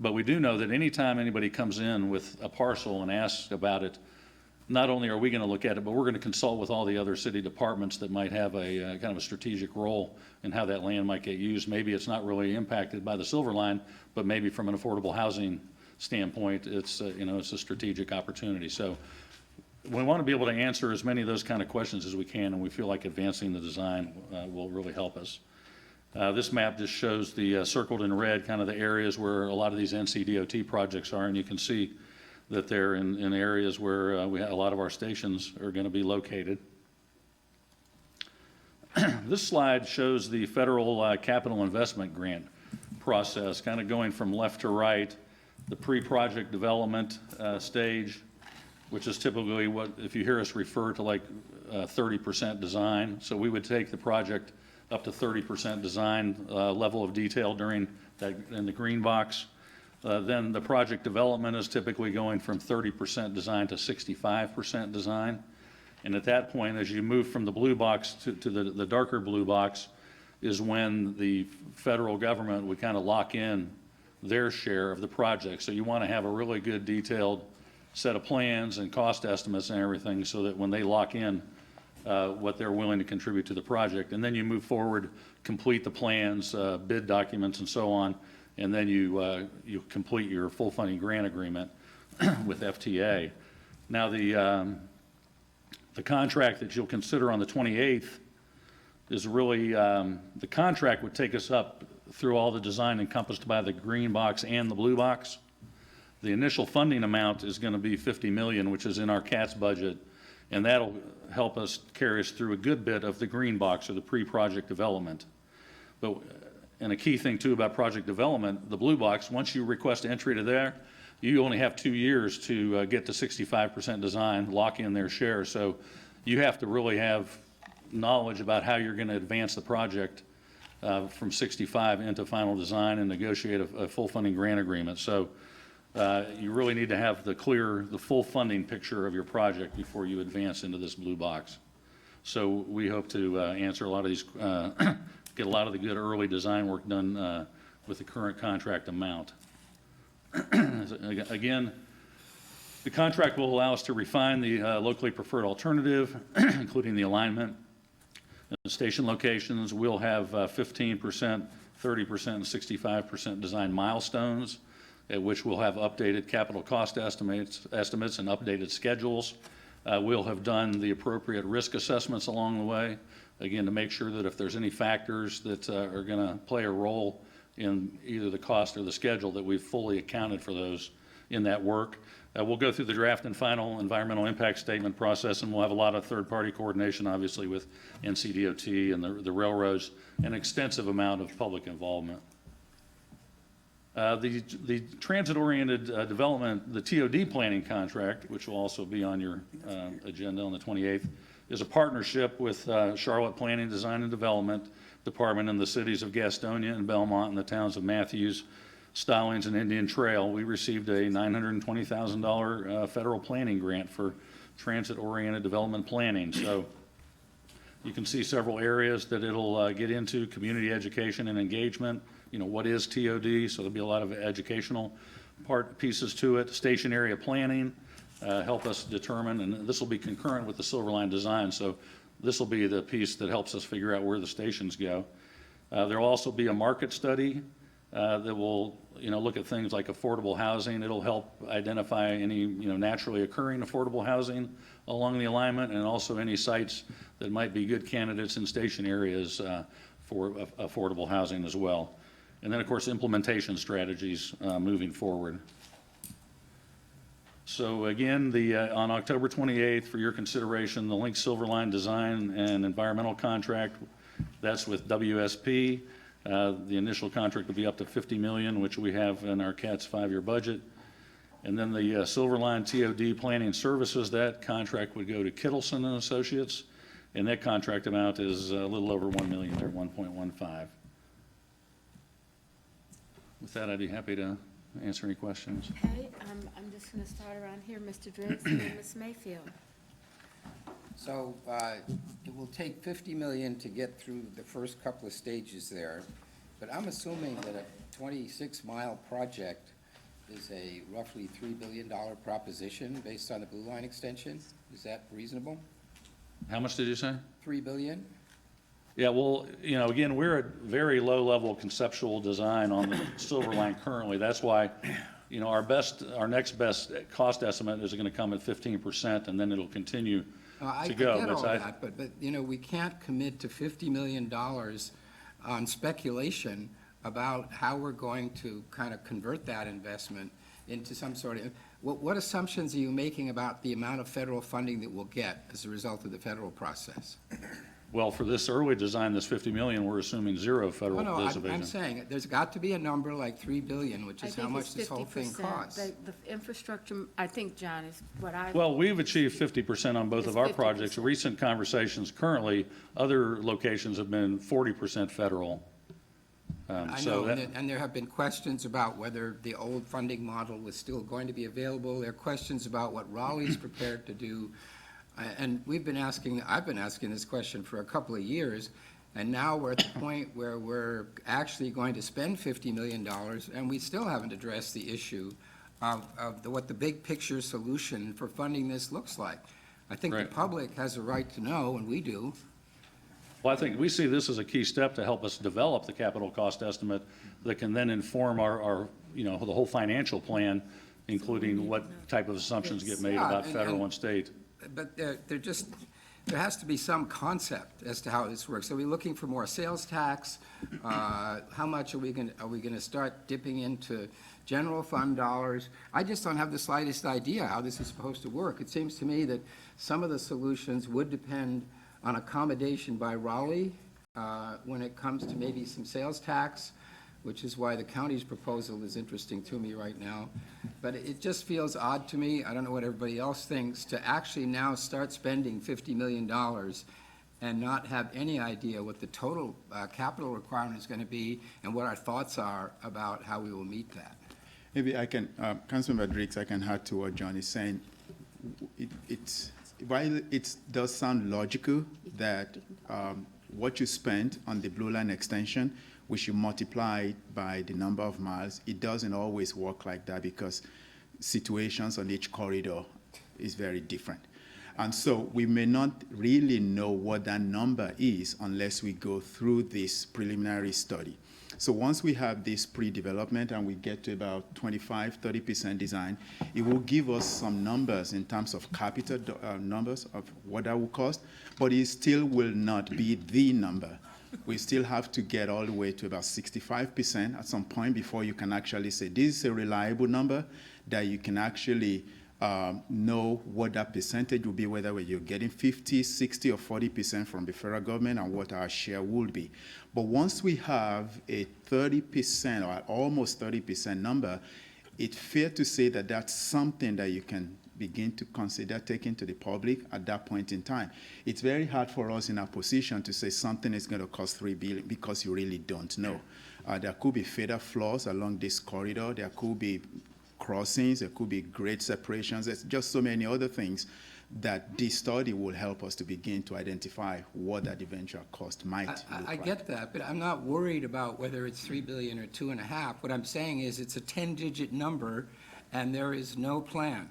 But we do know that anytime anybody comes in with a parcel and asks about it, not only are we going to look at it, but we're going to consult with all the other city departments that might have a kind of a strategic role in how that land might get used. Maybe it's not really impacted by the Silver Line, but maybe from an affordable housing standpoint, it's, it's a strategic opportunity. So we want to be able to answer as many of those kind of questions as we can, and we feel like advancing the design will really help us. This map just shows the circled in red kind of the areas where a lot of these NC.DOT projects are, and you can see that they're in areas where a lot of our stations are going to be located. This slide shows the federal capital investment grant process, kind of going from left to right, the pre-project development stage, which is typically what, if you hear us refer to like 30% design. So we would take the project up to 30% design level of detail during that, in the green box. Then the project development is typically going from 30% design to 65% design. And at that point, as you move from the blue box to the darker blue box, is when the federal government would kind of lock in their share of the project. So you want to have a really good detailed set of plans and cost estimates and everything so that when they lock in what they're willing to contribute to the project. And then you move forward, complete the plans, bid documents and so on, and then you complete your full funding grant agreement with FTA. Now the contract that you'll consider on the 28th is really, the contract would take us up through all the design encompassed by the green box and the blue box. The initial funding amount is going to be $50 million, which is in our CATS budget, and that'll help us carry us through a good bit of the green box or the pre-project development. But, and a key thing too about project development, the blue box, once you request entry to there, you only have 2 years to get to 65% design, lock in their share. So you have to really have knowledge about how you're going to advance the project from 65 into final design and negotiate a full funding grant agreement. So you really need to have the full funding picture of your project before you advance into this blue box. So we hope to answer a lot of these, get a lot of the good early design work done with the current contract amount. Again, the contract will allow us to refine the locally preferred alternative, including the alignment. The station locations will have 15%, 30%, and 65% design milestones, at which we'll have updated capital cost estimates and updated schedules. We'll have done the appropriate risk assessments along the way, again, to make sure that if there's any factors that are going to play a role in either the cost or the schedule, that we've fully accounted for those in that work. We'll go through the draft and final environmental impact statement process, and we'll have a lot of third-party coordination, obviously, with NC.DOT and the railroads, an extensive amount of public involvement. The transit-oriented development, the TOD planning contract, which will also be on your agenda on the 28th, is a partnership with Charlotte Planning, Design, and Development Department in the cities of Gastonia and Belmont and the towns of Matthews, Stallings, and Indian Trail. We received a $920,000 federal planning grant for transit-oriented development planning. So you can see several areas that it'll get into: community education and engagement. You know, what is TOD? So there'll be a lot of educational pieces to it. Station area planning, help us determine, and this will be concurrent with the Silverline design. So this will be the piece that helps us figure out where the stations go. There will also be a market study that will, look at things like affordable housing. It'll help identify any, naturally occurring affordable housing along the alignment, and also any sites that might be good candidates in station areas for affordable housing as well. And then, of course, implementation strategies moving forward. So again, on October 28th, for your consideration, the Link Silverline design and environmental contract, that's with WSP. The initial contract will be up to $50 million, which we have in our CATS 5-year budget. And then the Silverline TOD planning services, that contract would go to Kittleson and Associates, and that contract amount is a little over $1 million, or 1.15. With that, I'd be happy to answer any questions. Okay, I'm just going to start around here, Mr. Driggs and then Ms. Mayfield. So it will take $50 million to get through the first couple of stages there, but I'm assuming that a 26-mile project is a roughly $3 billion proposition based on the Blue Line extension. Is that reasonable? How much did you say? $3 billion? Yeah, well, again, we're at very low-level conceptual design on the Silver Line currently. That's why, you know, our next best cost estimate is gonna come at 15%, and then it'll continue I to go. get all But I- that, but, you know, we can't commit to $50 million on speculation about how we're going to kind of convert that investment into some sort of, what assumptions are you making about the amount of federal funding that we'll get as a result of the federal process? Well, for this early design, this 50 million, we're assuming zero Oh, federal no, participation. I'm saying, there's got to be a number like 3 billion, which I is how think much it's this whole thing 50%. costs. The infrastructure, I think, John, is what I. Well, we've achieved 50% on both It's of our projects. 50%. Recent conversations, currently, other locations have been 40% federal. I So know, that- and there have been questions about whether the old funding model was still going to be available. There are questions about what Raleigh's prepared to do. And I've been asking this question for a couple of years, and now we're at the point where we're actually going to spend $50 million, and we still haven't addressed the issue of what the big picture solution for funding this looks like. I think the Right. public has a right to know, and we do. Well, I think we see this as a key step to help us develop the capital cost estimate that can then inform our, you know, the whole financial plan, including what type of assumptions get made Yeah, about and- federal and- and state. But there has to be some concept as to how this works. Are we looking for more sales tax? How much are we gonna start dipping into general fund dollars? I just don't have the slightest idea how this is supposed to work. It seems to me that some of the solutions would depend on accommodation by Raleigh when it comes to maybe some sales tax, which is why the county's proposal is interesting to me right now. But it just feels odd to me, I don't know what everybody else thinks, to actually now start spending $50 million and not have any idea what the total capital requirement is going to be and what our thoughts are about how we will meet that. Maybe I can, Councilmember Driggs, I can add to what John is saying. While it does sound logical that what you spend on the Blue Line extension, we should multiply it by the number of miles, it doesn't always work like that because situations on each corridor is very different. And so we may not really know what that number is unless we go through this preliminary study. So once we have this pre-development and we get to about 25–30% design, it will give us some numbers in terms of capital numbers of what that will cost, but it still will not be the number. We still have to get all the way to about 65% at some point before you can actually say, this is a reliable number that you can actually know what that percentage will be, whether you're getting 50, 60, or 40% from the federal government and what our share would be. But once we have a 30% or almost 30% number, it's fair to say that that's something that you can begin to consider taking to the public at that point in time. It's very hard for us in our position to say something is going to cost $3 billion because you really don't know. There could be fatal flaws along this corridor. There could be crossings. There could be grade separations. There's just so many other things that this study will help us to begin to identify what that eventual cost might look like. I get that, but I'm not worried about whether it's 3 billion or 2.5. What I'm saying is it's a 10-digit number and there is no plan.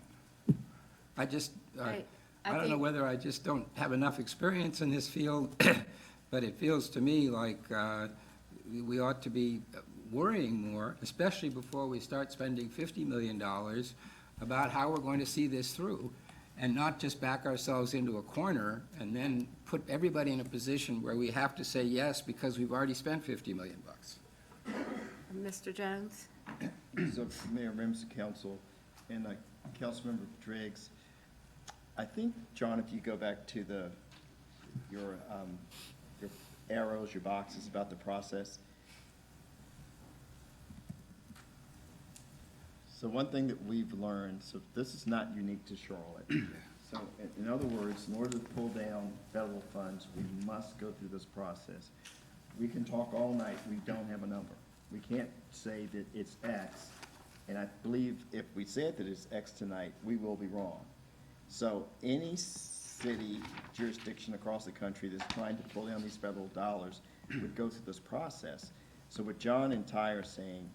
I just, I don't know think- whether I just don't have enough experience in this field, but it feels to me like we ought to be worrying more, especially before we start spending $50 million, about how we're going to see this through, and not just back ourselves into a corner and then put everybody in a position where we have to say yes because we've already spent $50 million. Mr. Jones? So, Mayor, members of council, and Councilmember Driggs, I think, John, if you go back to your arrows, your boxes about the process. So one thing that we've learned, so this is not unique to Charlotte. So in other words, in order to pull down federal funds, we must go through this process. We can talk all night, we don't have a number. We can't say that it's X, and I believe if we said that it's X tonight, we will be wrong. So any city jurisdiction across the country that's trying to pull down these federal dollars would go through this process. So what John and Ty are saying,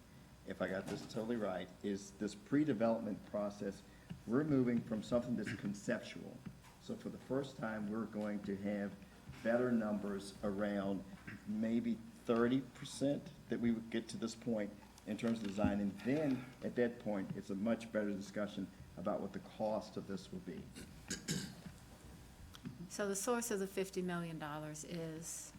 if I got this totally right, is this pre-development process, we're moving from something that's conceptual. So for the first time, we're going to have better numbers around maybe 30% that we would get to this point, in terms of design, and then, at that point, it's a much better discussion about what the cost of this will be. So the source of the $50 million is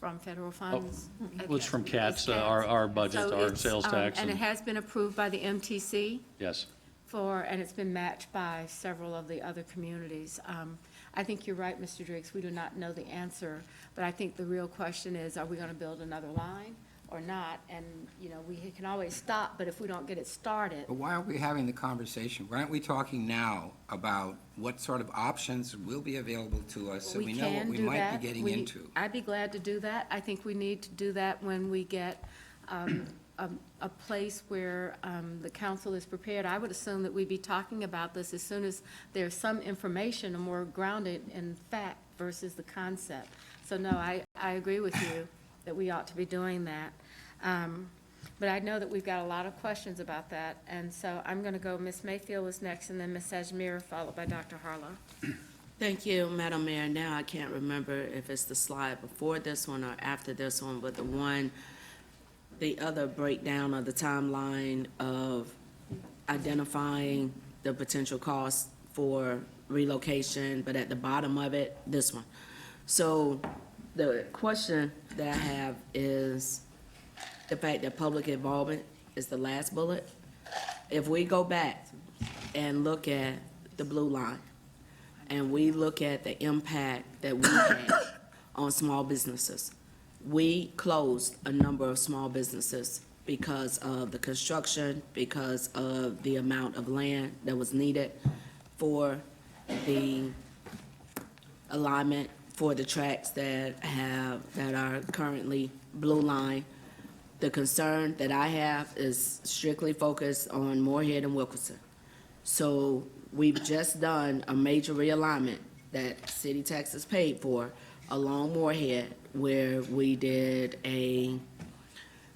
from federal funds? Well, it's from CATS, It's our budget, So our it's, sales tax. And it has been approved by the MTC Yes. and it's been matched by several of the other communities. I think you're right, Mr. Driggs, we do not know the answer, but I think the real question is, are we gonna build another line or not? And, you know, we can always stop, but if we don't get it started, But why aren't we having the conversation? Why aren't we talking now about what sort of options will be available to us so we know what can we do might that. be getting We- into? I'd be glad to do that. I think we need to do that when we get a place where the council is prepared. I would assume that we'd be talking about this as soon as there's some information more grounded in fact versus the concept. So no, I agree with you that we ought to be doing that. But I know that we've got a lot of questions about that, and so I'm going to go, Ms. Mayfield was next, and then Ms. Ajmir, followed by Dr. Harlow. Thank you, Madam Mayor. Now I can't remember if it's the slide before this one or after this one, but the other breakdown of the timeline of identifying the potential costs for relocation, but at the bottom of it, this one. So the question that I have is the fact that public involvement is the last bullet. If we go back and look at the blue line, and we look at the impact that we had on small businesses, we closed a number of small businesses because of the construction, because of the amount of land that was needed for the alignment for the tracks that are currently blue line. The concern that I have is strictly focused on Moorhead and Wilkerson. So we've just done a major realignment that city taxes paid for along Moorhead, where we did a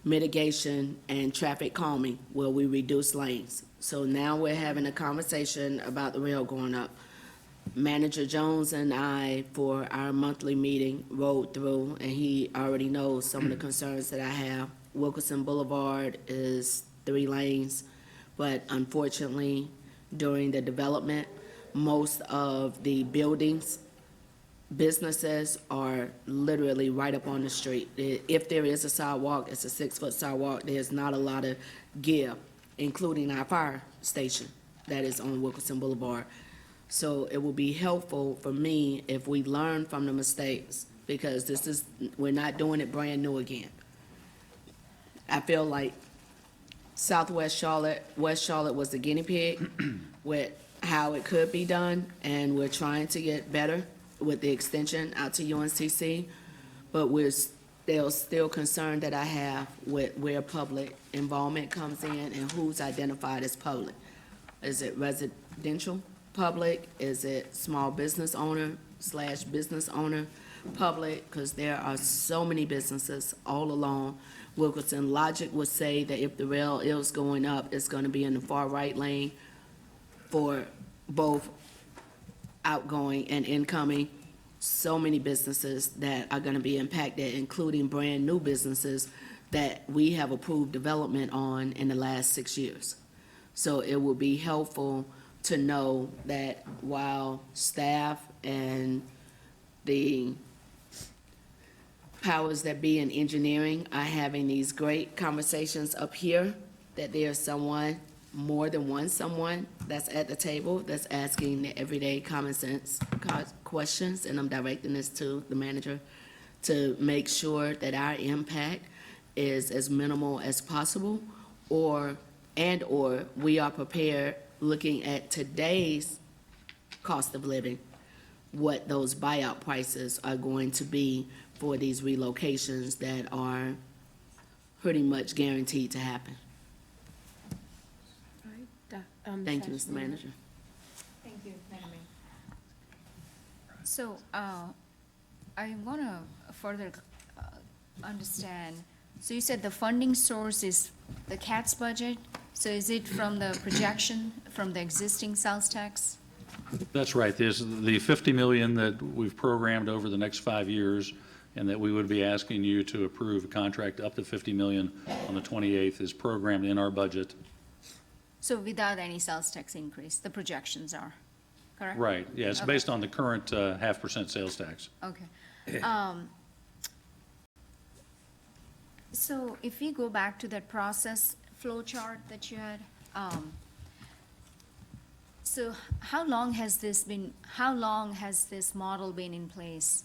mitigation and traffic calming, where we reduced lanes. So now we're having a conversation about the rail going up. Manager Jones and I, for our monthly meeting, rode through, and he already knows some of the concerns that I have. Wilkerson Boulevard is 3 lanes, but unfortunately, during the development, most of the buildings, businesses are literally right up on the street. If there is a sidewalk, it's a 6-foot sidewalk. There's not a lot of give, including our fire station that is on Wilkerson Boulevard. So it will be helpful for me if we learn from the mistakes, because we're not doing it brand new again. I feel like Southwest Charlotte, West Charlotte was the guinea pig with how it could be done, and we're trying to get better with the extension out to UNCC, but we're still concerned that I have with where public involvement comes in and who's identified as public. Is it residential public? Is it small business owner / business owner public? Because there are so many businesses all along Wilkerson. Logic would say that if the rail is going up, it's going to be in the far right lane for both outgoing and incoming. So many businesses that are going to be impacted, including brand-new businesses that we have approved development on in the last 6 years. So it will be helpful to know that while staff and the powers that be in engineering are having these great conversations up here, that there's someone, more than one someone, that's at the table, that's asking the everyday common sense questions, and I'm directing this to the manager, to make sure that our impact is as minimal as possible, or we are prepared, looking at today's cost of living, what those buyout prices are going to be for these relocations that are pretty much guaranteed to happen. Thank you, Mr. Manager. Thank you, Madam Mayor. So, I want to further understand. So you said the funding source is the CATS budget? So is it from the projection from the existing sales tax? That's right. There's the $50 million that we've programmed over the next 5 years and that we would be asking you to approve a contract up to $50 million on the 28th is programmed in our budget. So without any sales tax increase, the projections are, correct? Right, yeah, it's Okay. based on the current 0.5% sales tax. Okay. So if we go back to that process flow chart that you had, so how long has this model been in place?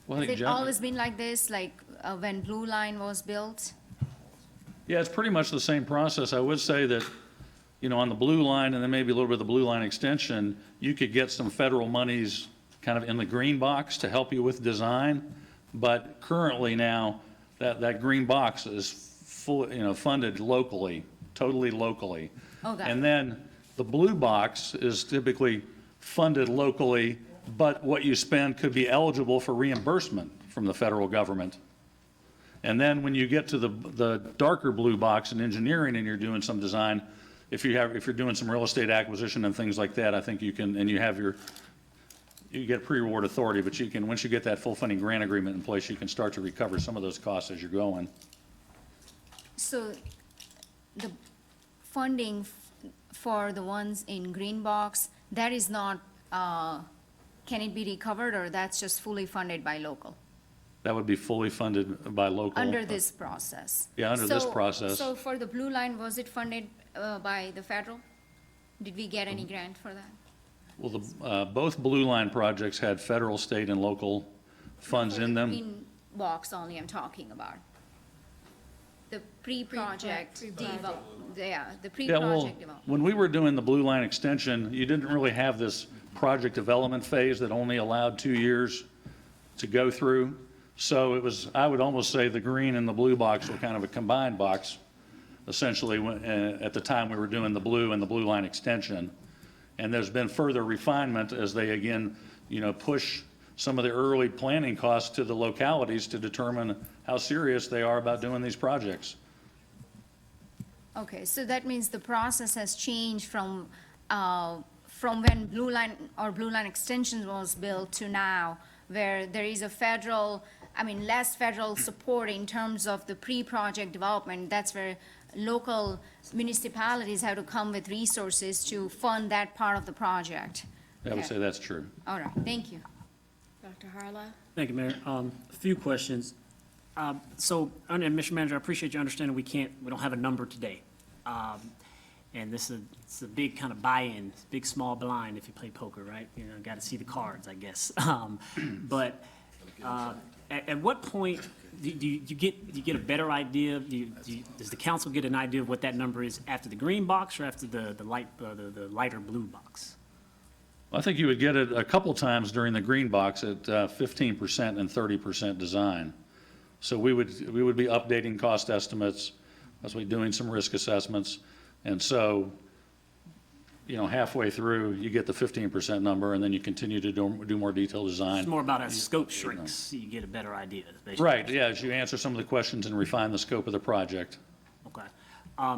Well, I Has think it John- always been like this, like when Blue Line was built? Yeah, it's pretty much the same process. I would say that, you know, on the blue line and then maybe a little bit of the blue line extension, you could get some federal monies kind of in the green box to help you with design. But currently now, that green box is full, you know, funded locally, totally locally. Okay. And then the blue box is typically funded locally, but what you spend could be eligible for reimbursement from the federal government. And then when you get to the darker blue box in engineering and you're doing some design, if you're doing some real estate acquisition and things like that, I think you can, and you get pre-award authority, but you can, once you get that full funding grant agreement in place, you can start to recover some of those costs as you're going. So the funding for the ones in green box, that is not, can it be recovered, or that's just fully funded by local? That would be fully funded by local. Under this process? Yeah, under this So- process. So for the Blue Line, was it funded by the federal? Did we get any grant for that? Well, both blue line projects had federal, state, and local funds in them. Green box only I'm talking about. The pre-project develop, yeah, the Yeah, well, pre-project development. when we were doing the blue line extension, you didn't really have this project development phase that only allowed 2 years to go through. So it was, I would almost say the green and the blue box were kind of a combined box, essentially, at the time we were doing the blue and the blue line extension. And there's been further refinement as they, again, you know, push some of the early planning costs to the localities to determine how serious they are about doing these projects. Okay, so that means the process has changed from when Blue Line or Blue Line Extension was built to now, where there is a less federal support in terms of the pre-project development. That's where local municipalities have to come with resources to fund that part of the project. I would Okay. say that's true. All right, thank you. Dr. Harlow? Thank you, Mayor. A few questions. So, and Mr. Manager, I appreciate your understanding we don't have a number today. And it's a big kind of buy-in, big small blind if you play poker, right? You know, got to see the cards, I guess. But at what point do you get a better idea? Does the council get an idea of what that number is after the green box or after the lighter blue box? I think you would get it a couple times during the green box at 15% and 30% design. So we would be updating cost estimates, as we're doing some risk assessments. And so, you know, halfway through, you get the 15% number, and then you continue to do more detailed design. It's more about as scope shrinks, you get a better idea, basically. Right, yeah, as you answer some of the questions and refine the scope of the project. Okay.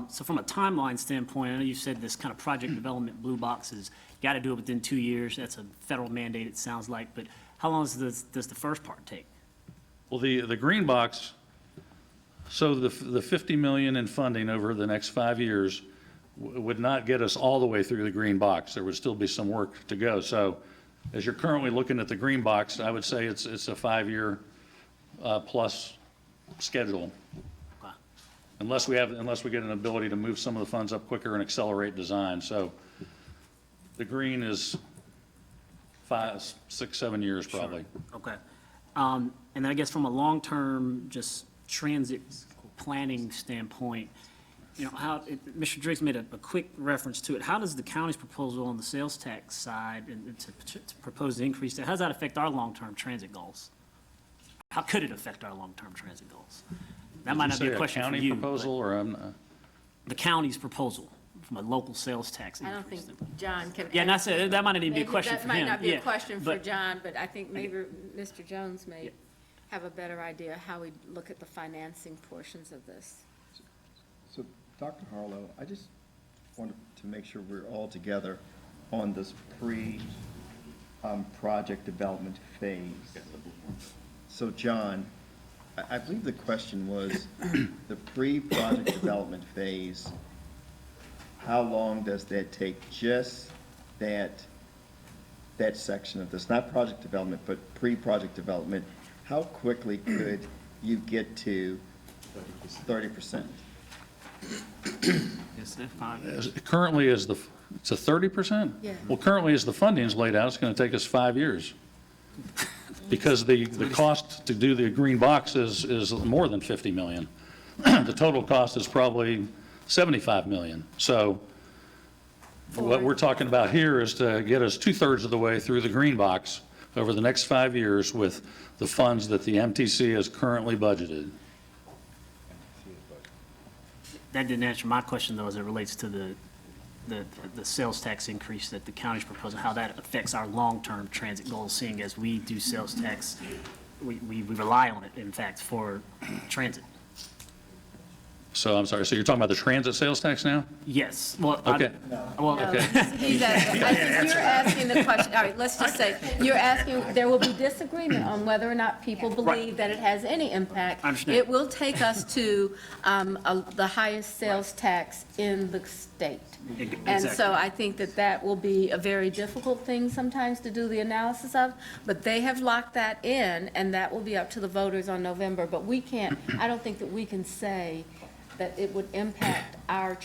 So from a timeline standpoint, I know you said this kind of project development blue box has got to do it within 2 years. That's a federal mandate, it sounds like. But how long does the first part take? Well, the green box, so the $50 million in funding over the next 5 years would not get us all the way through the green box. There would still be some work to go. So as you're currently looking at the green box, I would say it's a 5-year plus schedule. Okay. Unless we get an ability to move some of the funds up quicker and accelerate design. So the green is 5, 6, 7 years probably. Sure. Okay. And then I guess from a long-term, just transit planning standpoint, you know, Mr. Driggs made a quick reference to it. How does the county's proposal on the sales tax side and to propose the increase there, how does that affect our long-term transit goals? How could it affect our long-term transit goals? That might not be a question for you. County proposal or the county's proposal from a local sales tax I increase. don't think John can. Yeah, and that's it. That might not even be a Maybe question for him. That might not be Yeah, a question for but- John, but I think maybe Mr. Jones may have a better idea how we look at the financing portions of this. So, Dr. Harlow, I just wanted to make sure we're all together on this project development phase. So John, I believe the question was, the pre-project development phase, how long does that take? Just that section of this, not project development, but pre-project development, how quickly could you get to 30%? Currently is it's a 30%? Yeah. Well, currently as the funding's laid out, it's going to take us 5 years. Because the cost to do the green box is more than 50 million. The total cost is probably 75 million. So what we're talking about here is to get us 2/3 of the way through the green box over the next 5 years with the funds that the MTC has currently budgeted. That didn't answer my question, though, as it relates to the sales tax increase that the county's proposing, how that affects our long-term transit goals, seeing as we do sales tax, we rely on it, in fact, for transit. So I'm sorry, so you're talking about the transit sales tax now? Yes, well, Okay. He's asking, I think you're asking the question, all right, let's just say, you're asking, there will be disagreement on whether or not people believe that it has any impact. I understand. It will take us to the highest sales tax in the state. And so I think that will be a very difficult thing sometimes to do the analysis of, but they have locked that in, and that will be up to the voters on November. But we can't, I don't think that we can say that it would impact our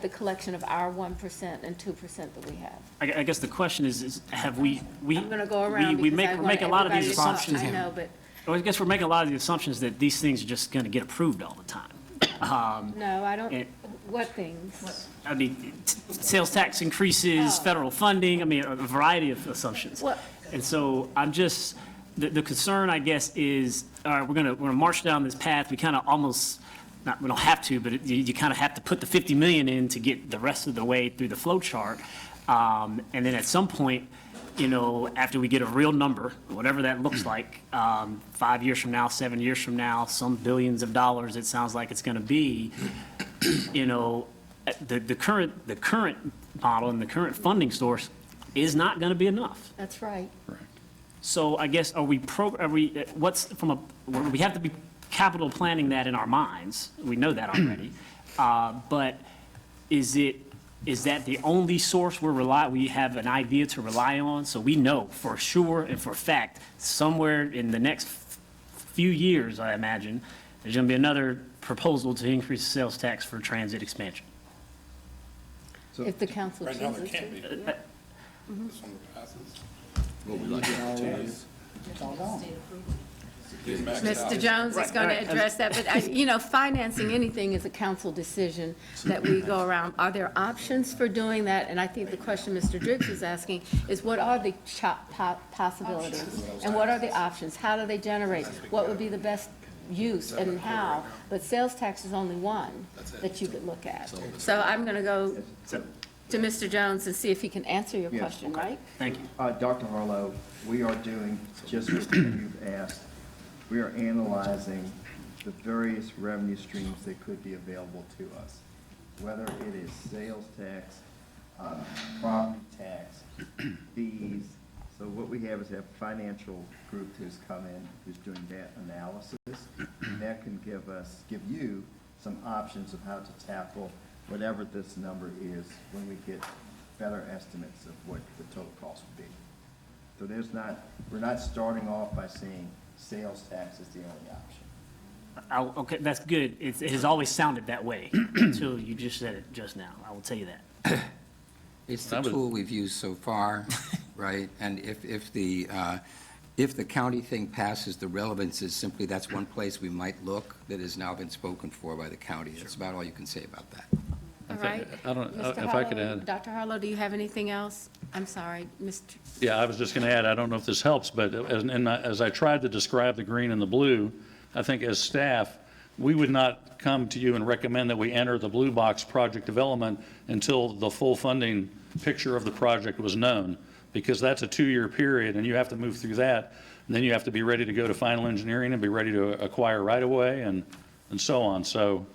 the collection of our 1% and 2% that we have. I guess the question is have we I'm gonna go around we because I make want a lot of these everybody to talk. assumptions. I know, but, Well, I guess we're making a lot of the assumptions that these things are just going to get approved all the time. no, I don't, and- what things? I mean, sales tax increases, federal funding, I mean, a variety of assumptions. What- And so I'm just, the concern, I guess, is, all right, we're gonna march down this path. We kind of almost, not, we don't have to, but you kind of have to put the 50 million in to get the rest of the way through the flow chart. And then at some point, you know, after we get a real number, whatever that looks like, 5 years from now, 7 years from now, some billions of dollars, it sounds like it's going to be, you know, the current model and the current funding source is not going to be enough. That's right. So I guess, we have to be capital planning that in our minds. We know that already. But is that the only source we have an idea to rely on? So we know for sure and for a fact, somewhere in the next few years, I imagine, there's going to be another proposal to increase the sales tax for transit expansion. If the council Right now, there chooses can't to. be. Yeah. This one passes. What we like Mr. Jones is going to address that, but, you know, financing anything is a council decision that we go around. Are there options for doing that? And I think the question Mr. Driggs is asking is what are the possibilities? And what are the options? How do they generate? What would be the best use and how? But sales tax is only one that you could look at. So I'm going to go to Mr. Jones and see if he can answer your Yeah. question, right? Thank you. Dr. Harlow, we are doing just what you've asked. We are analyzing the various revenue streams that could be available to us, whether it is sales tax, property tax, fees. So what we have is a financial group who's come in, who's doing that analysis. That can give you some options of how to tackle whatever this number is when we get better estimates of what the total cost would be. So we're not starting off by saying sales tax is the only option. Okay, that's good. It has always sounded that way until you just said it just now. I will tell you that. It's the tool we've used so far, right? And if the county thing passes, the relevance is simply that's one place we might look that has now been spoken for by the county. That's about all you can say about that. All right. I don't, Mr. if I could Harlow, add. Dr. Harlow, do you have anything else? I'm sorry, Mr. Yeah, I was just going to add, I don't know if this helps, but as I tried to describe the green and the blue, I think as staff, we would not come to you and recommend that we enter the blue box project development until the full funding picture of the project was known, because that's a 2-year period, and you have to move through that, and then you have to be ready to go to final engineering and be ready to acquire right-of-way and so on. So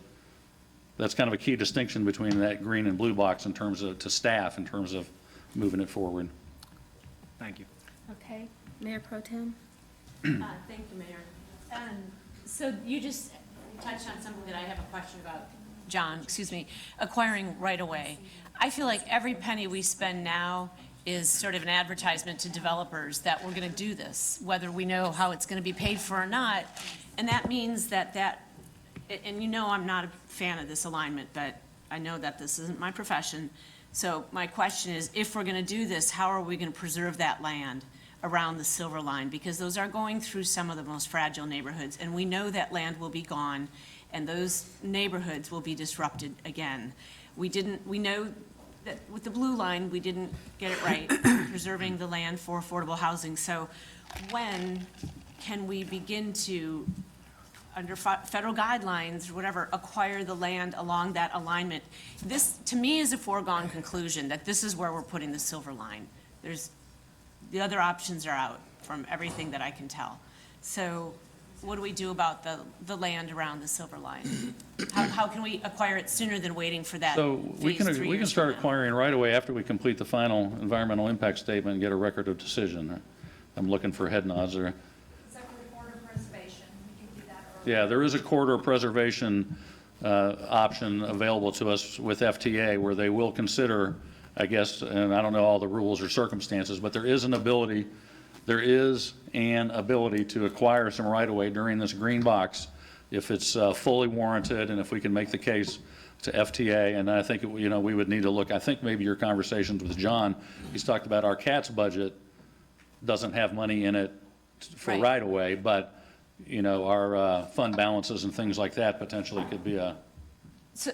that's kind of a key distinction between that green and blue box in terms of, to staff, in terms of moving it forward. Thank you. Okay, Mayor Pro Tem? Thank you, Mayor. So you just touched on something that I have a question about, John, excuse me, acquiring right away. I feel like every penny we spend now is sort of an advertisement to developers that we're going to do this, whether we know how it's going to be paid for or not. And that means that, and you know I'm not a fan of this alignment, but I know that this isn't my profession. So my question is, if we're going to do this, how are we going to preserve that land around the Silver Line? Because those are going through some of the most fragile neighborhoods, and we know that land will be gone, and those neighborhoods will be disrupted again. We know that with the Blue Line, we didn't get it right, preserving the land for affordable housing. So when can we begin to, under federal guidelines, or whatever, acquire the land along that alignment? This, to me, is a foregone conclusion, that this is where we're putting the Silver Line. The other options are out from everything that I can tell. So what do we do about the land around the Silver Line? How can we acquire it sooner than waiting for that So we phase 3 can years start from now? acquiring right away after we complete the final environmental impact statement and get a record of decision. I'm looking for head nods there. Except for the corridor preservation, we can do that early. Yeah, there is a corridor preservation option available to us with FTA where they will consider, I guess, and I don't know all the rules or circumstances, but there is an ability to acquire some right-of-way during this green box if it's fully warranted and if we can make the case to FTA. And I think, we would need to look, I think maybe your conversations with John, he's talked about our CATS budget doesn't have money in it for Right. right-of-way, but, our fund balances and things like that potentially could be a, So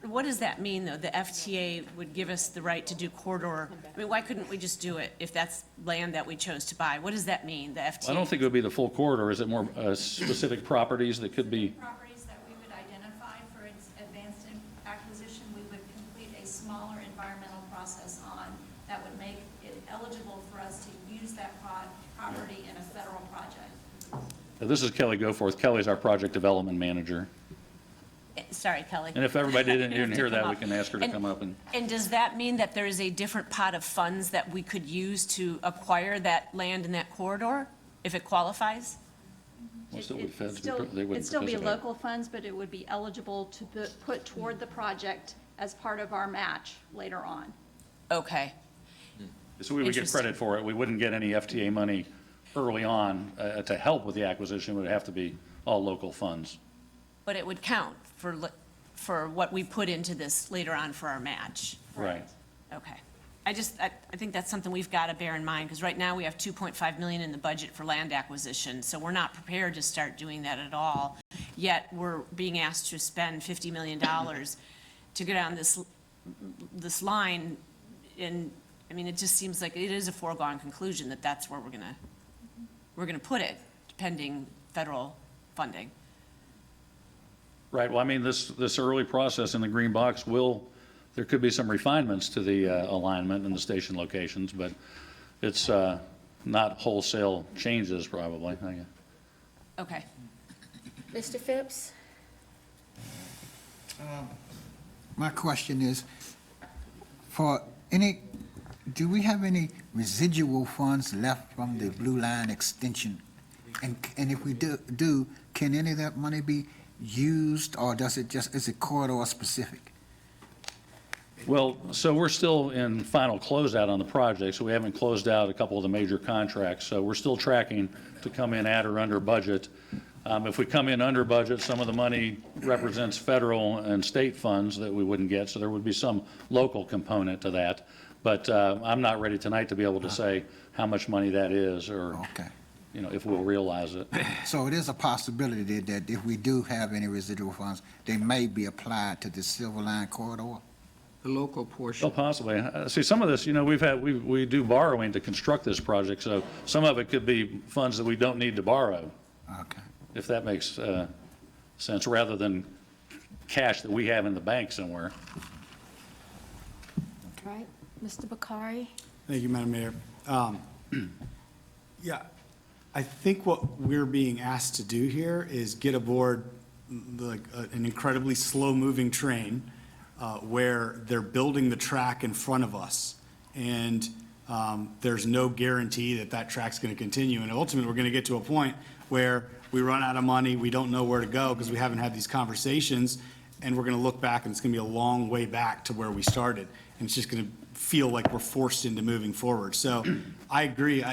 what does that mean, though? The FTA would give us the right to do corridor? I mean, why couldn't we just do it if that's land that we chose to buy? What does that mean, the FTA? I don't think it would be the full corridor. Is it more specific properties that could be? Properties that we would identify for its advanced acquisition, we would complete a smaller environmental process on that would make it eligible for us to use that property in a federal project. This is Kelly Goforth. Kelly's our project development manager. Sorry, Kelly. And if everybody didn't You have to hear come that, we up. can ask her to come up and. And does that mean that there is a different pot of funds that we could use to acquire that land in that corridor, if it qualifies? Well, still would feds, Still, they wouldn't it'd still be participate. local funds, but it would be eligible to put toward the project as part of our match later on. Okay. So we would get Interesting. credit for it. We wouldn't get any FTA money early on to help with the acquisition. It would have to be all local funds. But it would count for what we put into this later on for our match. Right. Okay. I think that's something we've got to bear in mind, because right now we have 2.5 million in the budget for land acquisition, so we're not prepared to start doing that at all. Yet we're being asked to spend $50 million to go down this line, and, I mean, it just seems like it is a foregone conclusion that that's where we're gonna put it, pending federal funding. Right. Well, I mean, this early process in the green box there could be some refinements to the alignment and the station locations, but it's not wholesale changes probably. Okay. Mr. Phipps? My question is, do we have any residual funds left from the Blue Line extension? And if we do, can any of that money be used, or is it corridor specific? Well, so we're still in final closeout on the project, so we haven't closed out a couple of the major contracts. So we're still tracking to come in at or under budget. If we come in under budget, some of the money represents federal and state funds that we wouldn't get, so there would be some local component to that. But I'm not ready tonight to be able to say how much money that is, or, if we'll realize it. So it is a possibility that if we do have any residual funds, they may be applied to the Silver Line corridor? The local portion. Well, possibly. See, some of this, we do borrowing to construct this project, so some of it could be funds that we don't need to borrow. Okay. If that makes sense, rather than cash that we have in the bank somewhere. All right, Mr. Bakari? Thank you, Madam Mayor. Yeah, I think what we're being asked to do here is get aboard an incredibly slow-moving train where they're building the track in front of us. And There's no guarantee that that track's going to continue. And ultimately, we're going to get to a point where we run out of money, we don't know where to go because we haven't had these conversations, and we're going to look back and it's going to be a long way back to where we started. And it's just going to feel like we're forced into moving forward. So I agree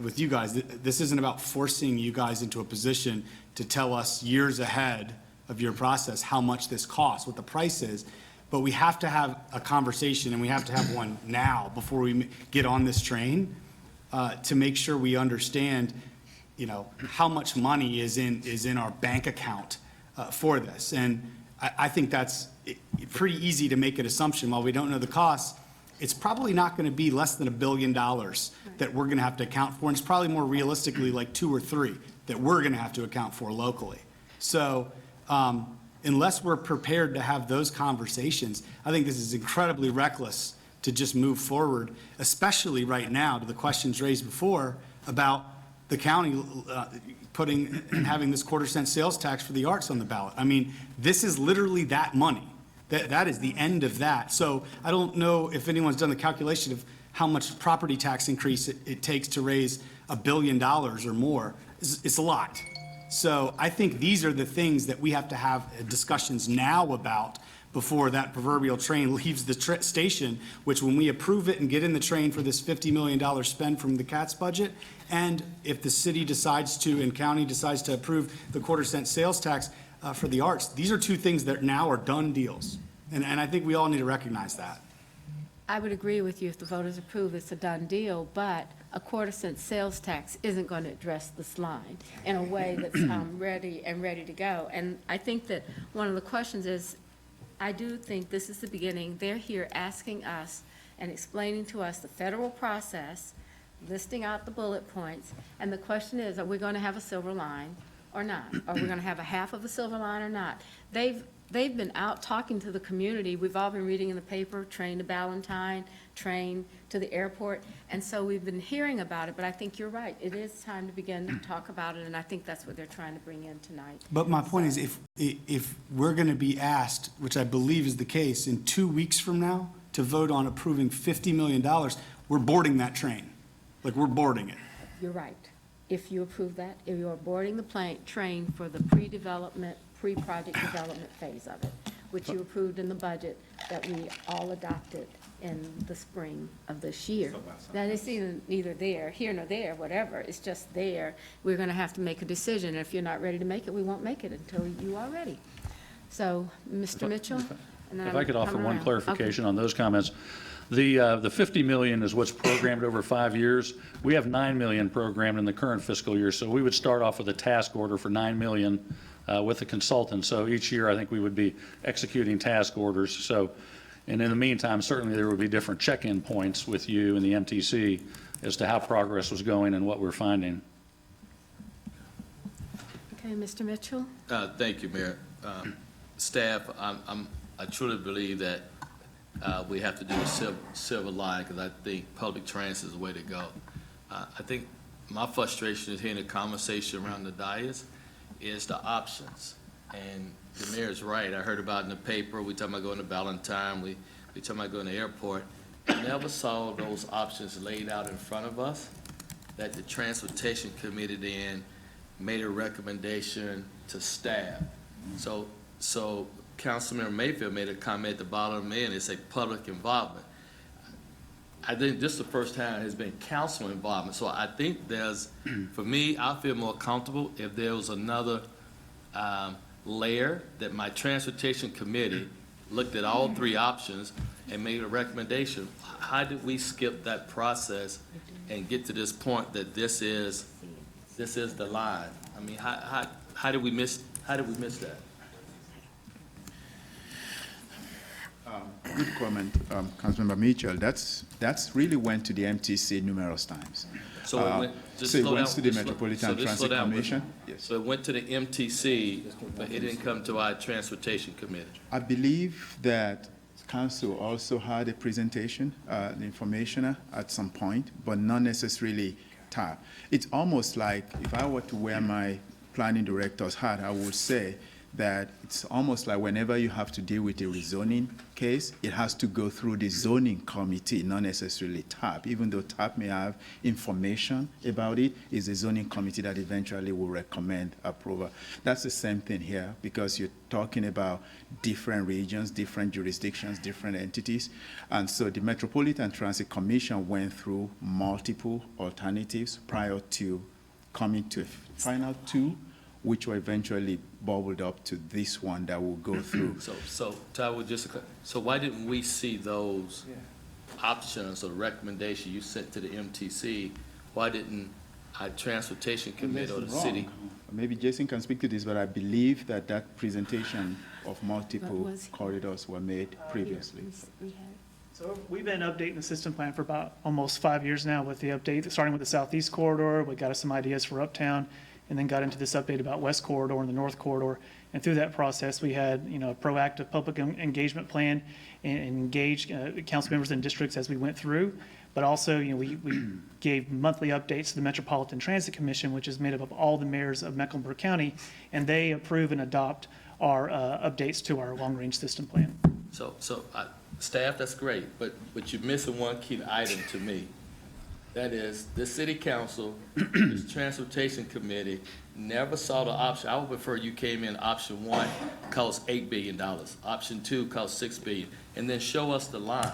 with you guys. This isn't about forcing you guys into a position to tell us years ahead of your process how much this costs, what the price is. But we have to have a conversation, and we have to have one now before we get on this train to make sure we understand, how much money is in our bank account for this. And I think that's pretty easy to make an assumption. While we don't know the costs, it's probably not going to be less than $1 billion that we're going to have to account for. And it's probably more realistically like 2 or 3 that we're going to have to account for locally. So unless we're prepared to have those conversations, I think this is incredibly reckless to just move forward, especially right now to the questions raised before about the county putting and having this quarter-cent sales tax for the arts on the ballot. I mean, this is literally that money. That is the end of that. So I don't know if anyone's done the calculation of how much property tax increase it takes to raise $1 billion or more. It's a lot. So I think these are the things that we have to have discussions now about before that proverbial train leaves the station, which when we approve it and get in the train for this $50 million spend from the CATS budget, and if the city decides to and county decides to approve the quarter-cent sales tax for the arts, these are 2 things that now are done deals. And I think we all need to recognize that. I would agree with you if the voters approve, it's a done deal, but a quarter-cent sales tax isn't going to address this line in a way that's ready to go. And I think that one of the questions is, I do think this is the beginning. They're here asking us and explaining to us the federal process, listing out the bullet points, and the question is, are we going to have a silver line or not? Are we going to have a half of a silver line or not? They've been out talking to the community. We've all been reading in the paper, train to Ballantyne, train to the airport, and so we've been hearing about it, but I think you're right. It is time to begin to talk about it, and I think that's what they're trying to bring in tonight. But my point is, if we're going to be asked, which I believe is the case, in 2 weeks from now, to vote on approving $50 million, we're boarding that train. Like, we're boarding it. You're right. If you approve that, if you are boarding the train for the pre-project development phase of it, which you approved in the budget that we all adopted in the spring of this year. Now, it's neither there, here nor there, whatever, it's just there. We're going to have to make a decision. If you're not ready to make it, we won't make it until you are ready. So, Mr. Mitchell? And then If I'm I could offer coming one around. clarification on those comments. The $50 million is what's programmed over 5 years. We have $9 million programmed in the current fiscal year, so we would start off with a task order for $9 million with a consultant. So each year, I think we would be executing task orders. So, and in the meantime, certainly there would be different check-in points with you and the MTC as to how progress was going and what we're finding. Okay, Mr. Mitchell? Thank you, Mayor. Staff, I truly believe that we have to do a silver line, because I think public transit is the way to go. I think my frustration is hearing the conversation around the dais is the options. And the mayor's right. I heard about it in the paper. We talking about going to Ballantyne. We talking about going to the airport. I never saw those options laid out in front of us, that the Transportation Committee then made a recommendation to staff. So Councilmember Mayfield made a comment at the bottom of me, and it's a public involvement. I think this is the first time has been council involvement. So I think there's, for me, I feel more comfortable if there was another layer that my Transportation Committee looked at all 3 options and made a recommendation. How did we skip that process and get to this point that this is the line? I mean, how did we miss that? Good comment, Councilmember Mitchell. That's really went to the MTC numerous times. So it went, So it went to the Metropolitan Transit Commission. Yes. So it went to the MTC, but it didn't come to our Transportation Committee. I believe that council also had a presentation, the information at some point, but not necessarily It's almost like if I were to wear my planning director's hat, I would say that it's almost like whenever you have to deal with a rezoning case, it has to go through the zoning committee, not necessarily TAP. Even though TAP may have information about it, it's the zoning committee that eventually will recommend approval. That's the same thing here, because you're talking about different regions, different jurisdictions, different entities. And so the Metropolitan Transit Commission went through multiple alternatives prior to coming to a final two, which were eventually bubbled up to this one that will go through. So Tyler, so why didn't we see those options or recommendation you sent to the MTC? Why didn't our transportation committee or the city? Maybe Jason can speak to this, but I believe that that presentation of multiple corridors were made previously. So we've been updating the system plan for about almost 5 years now with the update, starting with the Southeast Corridor. We got us some ideas for Uptown, and then got into this update about West Corridor and the North Corridor. And through that process, we had, a proactive public engagement plan and engaged council members and districts as we went through. But also, we gave monthly updates to the Metropolitan Transit Commission, which is made up of all the mayors of Mecklenburg County, and they approve and adopt our updates to our long-range system plan. Staff, that's great, but you're missing one key item to me. That is, the city council, this transportation committee, never saw the option. I would prefer you came in, option one cost $8 billion, option two cost $6 billion, and then show us the line.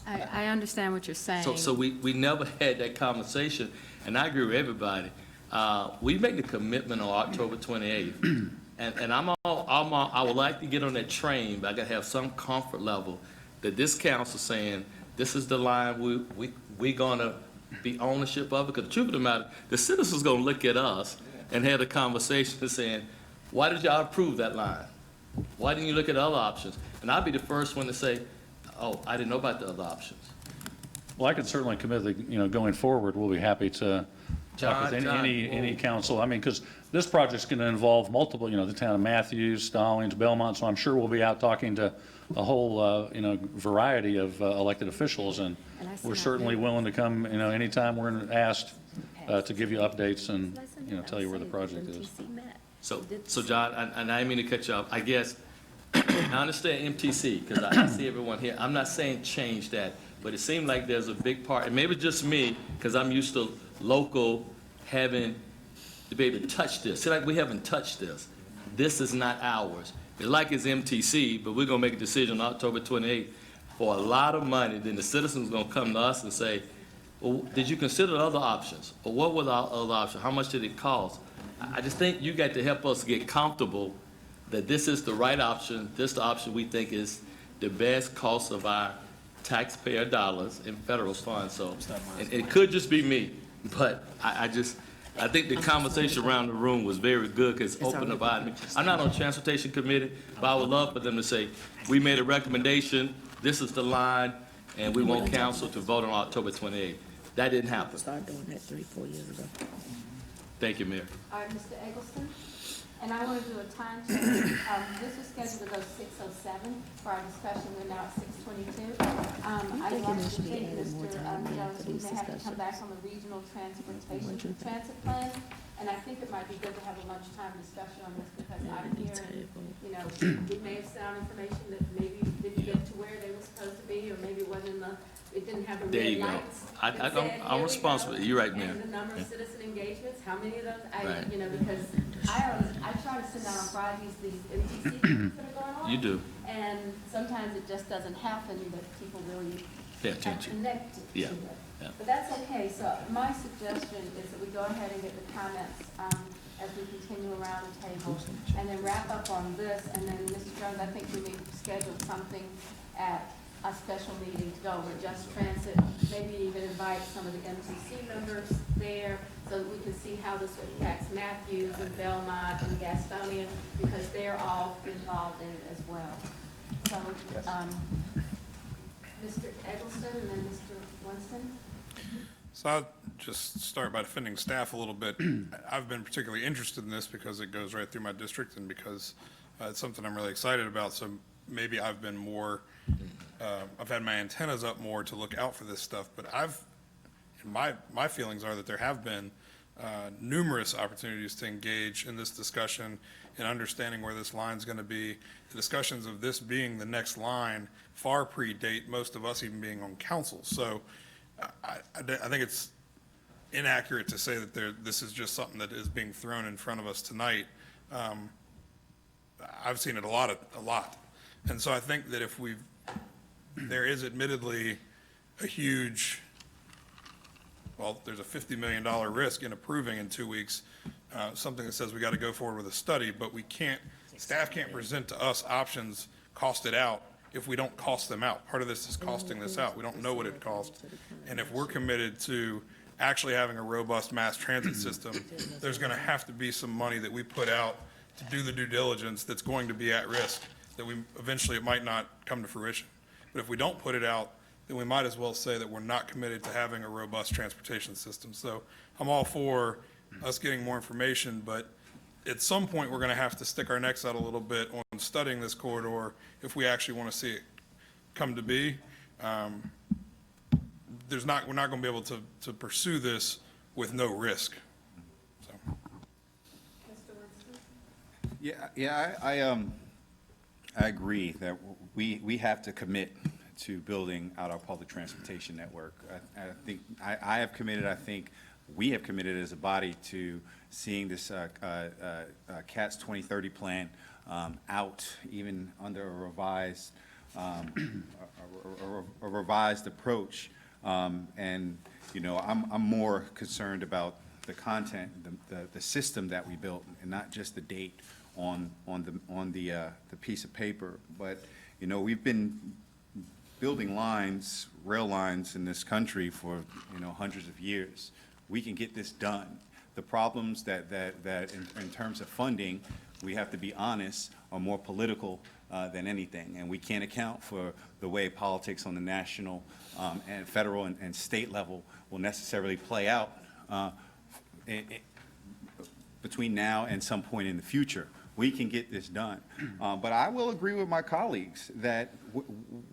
I understand what you're saying. So we never had that conversation, and I agree with everybody. We made the commitment on October 28th, and I would like to get on that train, but I gotta have some comfort level that this council saying, this is the line we gonna be ownership of it, because the truth of the matter, the citizens gonna look at us and have a conversation saying, why did y'all approve that line? Why didn't you look at other options? And I'll be the first one to say, oh, I didn't know about the other options. Well, I can certainly commit that, going forward, we'll be happy to talk with John, any council. I mean, because this project's going to involve multiple, the town of Matthews, Stallings, Belmont, so I'm sure we'll be out talking to a whole, variety of elected officials, and we're certainly willing to come, anytime we're asked to give you updates and, tell you where the project is. So John, and I didn't mean to cut you off, I guess, I understand MTC, because I see everyone here. I'm not saying change that, but it seemed like there's a big part, and maybe just me, because I'm used to local having to be able to touch this. See, like we haven't touched this. This is not ours. It's like it's MTC, but we're gonna make a decision on October 28th for a lot of money. Then the citizens gonna come to us and say, well, did you consider other options? Or what were the other options? How much did it cost? I just think you got to help us get comfortable that this is the right option, this is the option we think is the best cost of our taxpayer dollars in federal funds. So, and it could just be me, but I think the conversation around the room was very good, because it's open about me. I'm not on transportation committee, but I would love for them to say, we made a recommendation, this is the line, and we want council to vote on October 28th. That didn't happen. Started doing that 3-4 years ago. Thank you, Mayor. All right, Mr. Eggleston, and I want to do a time check. This was scheduled to go 6:07 for our discussion. We're now at 6:22. I want to think, Mr. Jones, we may have to come back on the regional transportation transit plan, and I think it might be good to have a lunchtime discussion on this, because I'm hearing, we may have sound information that maybe didn't get to where they were supposed to be, or maybe wasn't it didn't have the There red you go. lights. I'm responsible. You're right, Mayor. And the number of citizen engagements, how many of those, Right. because I try to send out on Fridays these MTC meetings that are going on. You do. And sometimes it just doesn't happen that people really Pay are attention. connected to Yeah. it. Yeah. But that's okay, so my suggestion is that we go ahead and get the comments, as we continue around the table, and then wrap up on this, and then, Mr. Jones, I think we need to schedule something at a special meeting to go over just transit, maybe even invite some of the MTC members there, so that we can see how this impacts Matthews and Belmont and Gastonia, because they're all involved in it as well. So, Mr. Eggleston and then Mr. Winston? So I'll just start by defending staff a little bit. I've been particularly interested in this because it goes right through my district, and because it's something I'm really excited about. So maybe I've been more, I've had my antennas up more to look out for this stuff. But my feelings are that there have been numerous opportunities to engage in this discussion and understanding where this line's going to be. The discussions of this being the next line far predate most of us even being on council. So I think it's inaccurate to say that this is just something that is being thrown in front of us tonight. I've seen it a lot. And so I think that if there is admittedly a huge, well, there's a $50 million risk in approving in 2 weeks, something that says we got to go forward with a study, but staff can't present to us options costed out if we don't cost them out. Part of this is costing this out. We don't know what it costs. And if we're committed to actually having a robust mass transit system, there's going to have to be some money that we put out to do the due diligence that's going to be at risk, that eventually it might not come to fruition. But if we don't put it out, then we might as well say that we're not committed to having a robust transportation system. So I'm all for us getting more information, but at some point, we're going to have to stick our necks out a little bit on studying this corridor if we actually want to see it come to be. We're not going to be able to pursue this with no risk. So. I agree that we have to commit to building out our public transportation network. I think I have committed, I think we have committed as a body to seeing this CATS 2030 plan out, even under a revised approach. And, you know, I'm more concerned about the content, the system that we built, and not just the date on the piece of paper. But, you know, we've been building rail lines in this country for, you know, hundreds of years. We can get this done. The problems that in terms of funding, we have to be honest, are more political than anything. And we can't account for the way politics on the national and federal and state level will necessarily play out between now and some point in the future. We can get this done. But I will agree with my colleagues that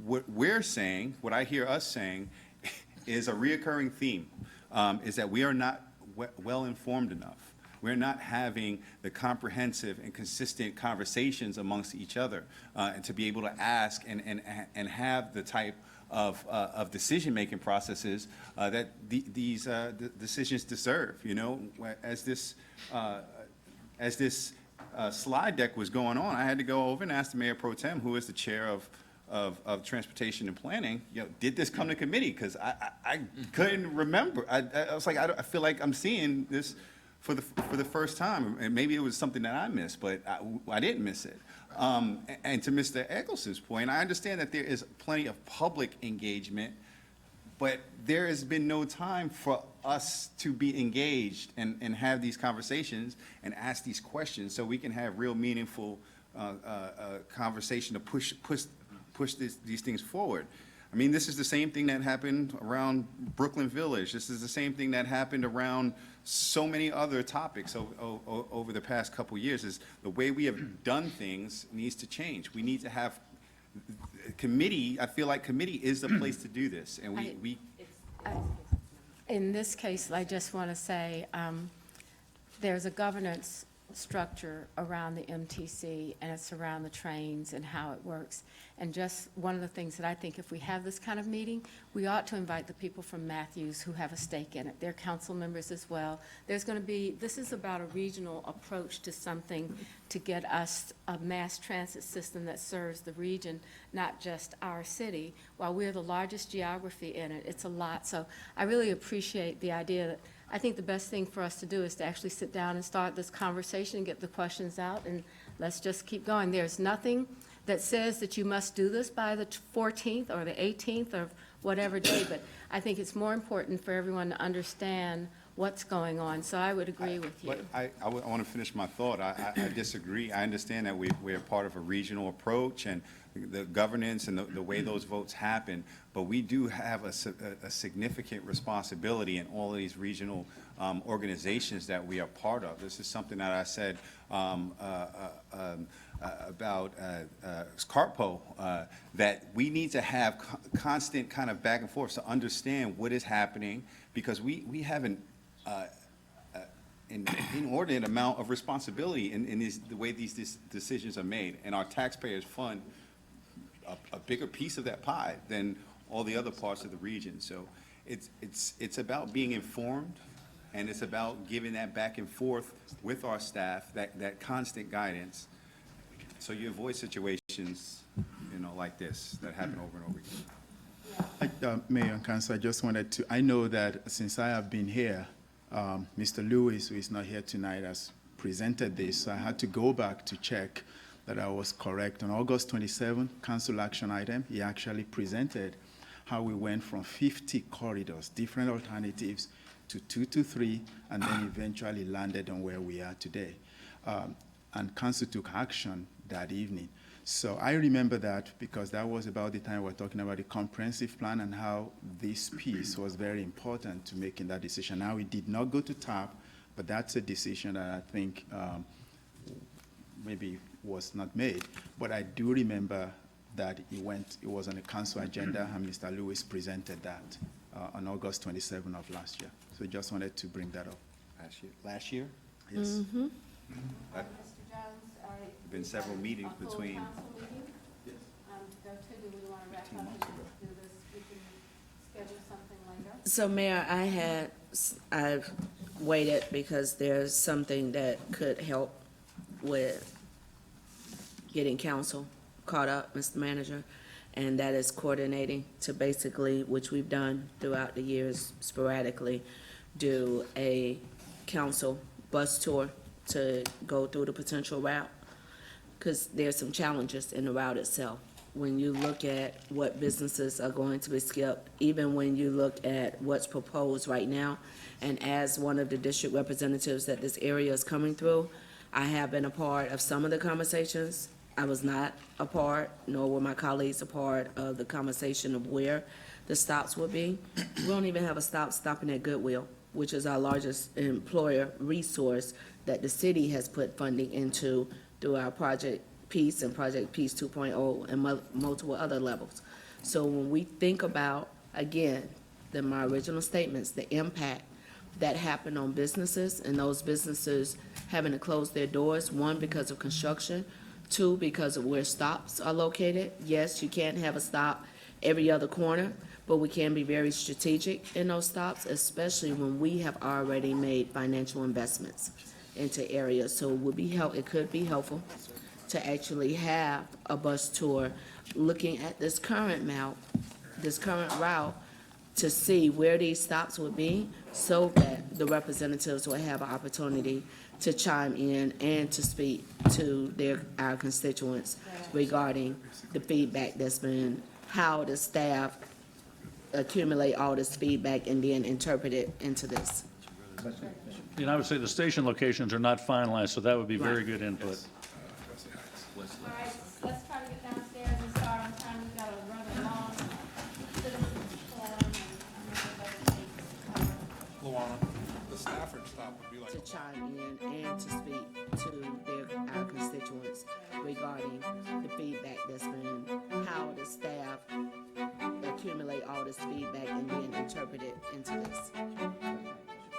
what we're saying, what I hear us saying, is a reoccurring theme, is that we are not well informed enough. We're not having the comprehensive and consistent conversations amongst each other and to be able to ask and have the type of decision-making processes that these decisions deserve. You know, as this slide deck was going on, I had to go over and ask the Mayor Pro Tem, who is the chair of Transportation and Planning, you know, did this come to committee? Because I couldn't remember. I was like, I feel like I'm seeing this for the first time, and maybe it was something that I missed, but I didn't miss it. And to Mr. Eggleston's point, I understand that there is plenty of public engagement, but there has been no time for us to be engaged and have these conversations and ask these questions so we can have real meaningful conversation to push these things forward. I mean, this is the same thing that happened around Brooklyn Village. This is the same thing that happened around so many other topics over the past couple years. Is the way we have done things needs to change. We need to have committee. I feel like committee is the place to do this, and we in this case, I just want to say there's a governance structure around the MTC, and it's around the trains and how it works. And just one of the things that I think, if we have this kind of meeting, we ought to invite the people from Matthews who have a stake in it. They're council members as well. There's going to be, this is about a regional approach to something to get us a mass transit system that serves the region, not just our city. While we're the largest geography in it, it's a lot. So I really appreciate the idea that I think the best thing for us to do is to actually sit down and start this conversation and get the questions out, and let's just keep going. There's nothing that says that you must do this by the 14th or the 18th or whatever day, but I think it's more important for everyone to understand what's going on. So I would agree with you. But I want to finish my thought. I disagree. I understand that we're part of a regional approach and the governance and the way those votes happen, but we do have a significant responsibility in all of these regional organizations that we are part of. This is something that I said about CARPO, that we need to have constant kind of back and forth to understand what is happening, because we haven't inordinate amount of responsibility in the way these decisions are made. And our taxpayers fund a bigger piece of that pie than all the other parts of the region. So it's about being informed, and it's about giving that back and forth with our staff, that constant guidance, so you avoid situations, like this, that happen over and over again. Mayor and Council, I just wanted to, I know that since I have been here, Mr. Lewis, who is not here tonight, has presented this, so I had to go back to check that I was correct. On August 27, council action item, he actually presented how we went from 50 corridors, different alternatives, to 2 to 3, and then eventually landed on where we are today. And council took action that evening. So I remember that because that was about the time we were talking about the comprehensive plan and how this piece was very important to making that decision. Now, it did not go to TAP, but that's a decision that I think maybe was not made. But I do remember that it was on the council agenda, and Mr. Lewis presented that on August 27 of last year. So just wanted to bring that up. Last year? Yes. Mm-hmm. Been several meetings between. Do we want to wrap up and do this, we can schedule something later? So Mayor, I've waited because there's something that could help with getting council caught up, Mr. Manager, and that is coordinating to basically, which we've done throughout the years sporadically, do a council bus tour to go through the potential route, because there's some challenges in the route itself. When you look at what businesses are going to be skipped, even when you look at what's proposed right now, and as one of the district representatives that this area is coming through, I have been a part of some of the conversations. I was not a part, nor were my colleagues a part of the conversation of where the stops would be. We don't even have a stop stopping at Goodwill, which is our largest employer resource that the city has put funding into through our Project Peace and Project Peace 2.0 and multiple other levels. So when we think about, again, my original statements, the impact that happened on businesses, and those businesses having to close their doors, one, because of construction, two, because of where stops are located. Yes, you can't have a stop every other corner, but we can be very strategic in those stops, especially when we have already made financial investments into areas. So it could be helpful to actually have a bus tour looking at this current route, to see where these stops would be, so that the representatives will have an opportunity to chime in and to speak to our constituents regarding the feedback that's been, how the staff accumulate all this feedback and then interpret it into this. And I would say the station locations are not finalized, so that would be very good input. All right, let's try to get downstairs and start on time. We've got a rather long citizens forum, and Luana, the Stafford stop would be like. To chime in and to speak to our constituents regarding the feedback that's been, how the staff accumulate all this feedback and then interpret it into this.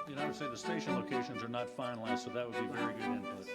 And I would say the station locations are not finalized, so that would be very good input.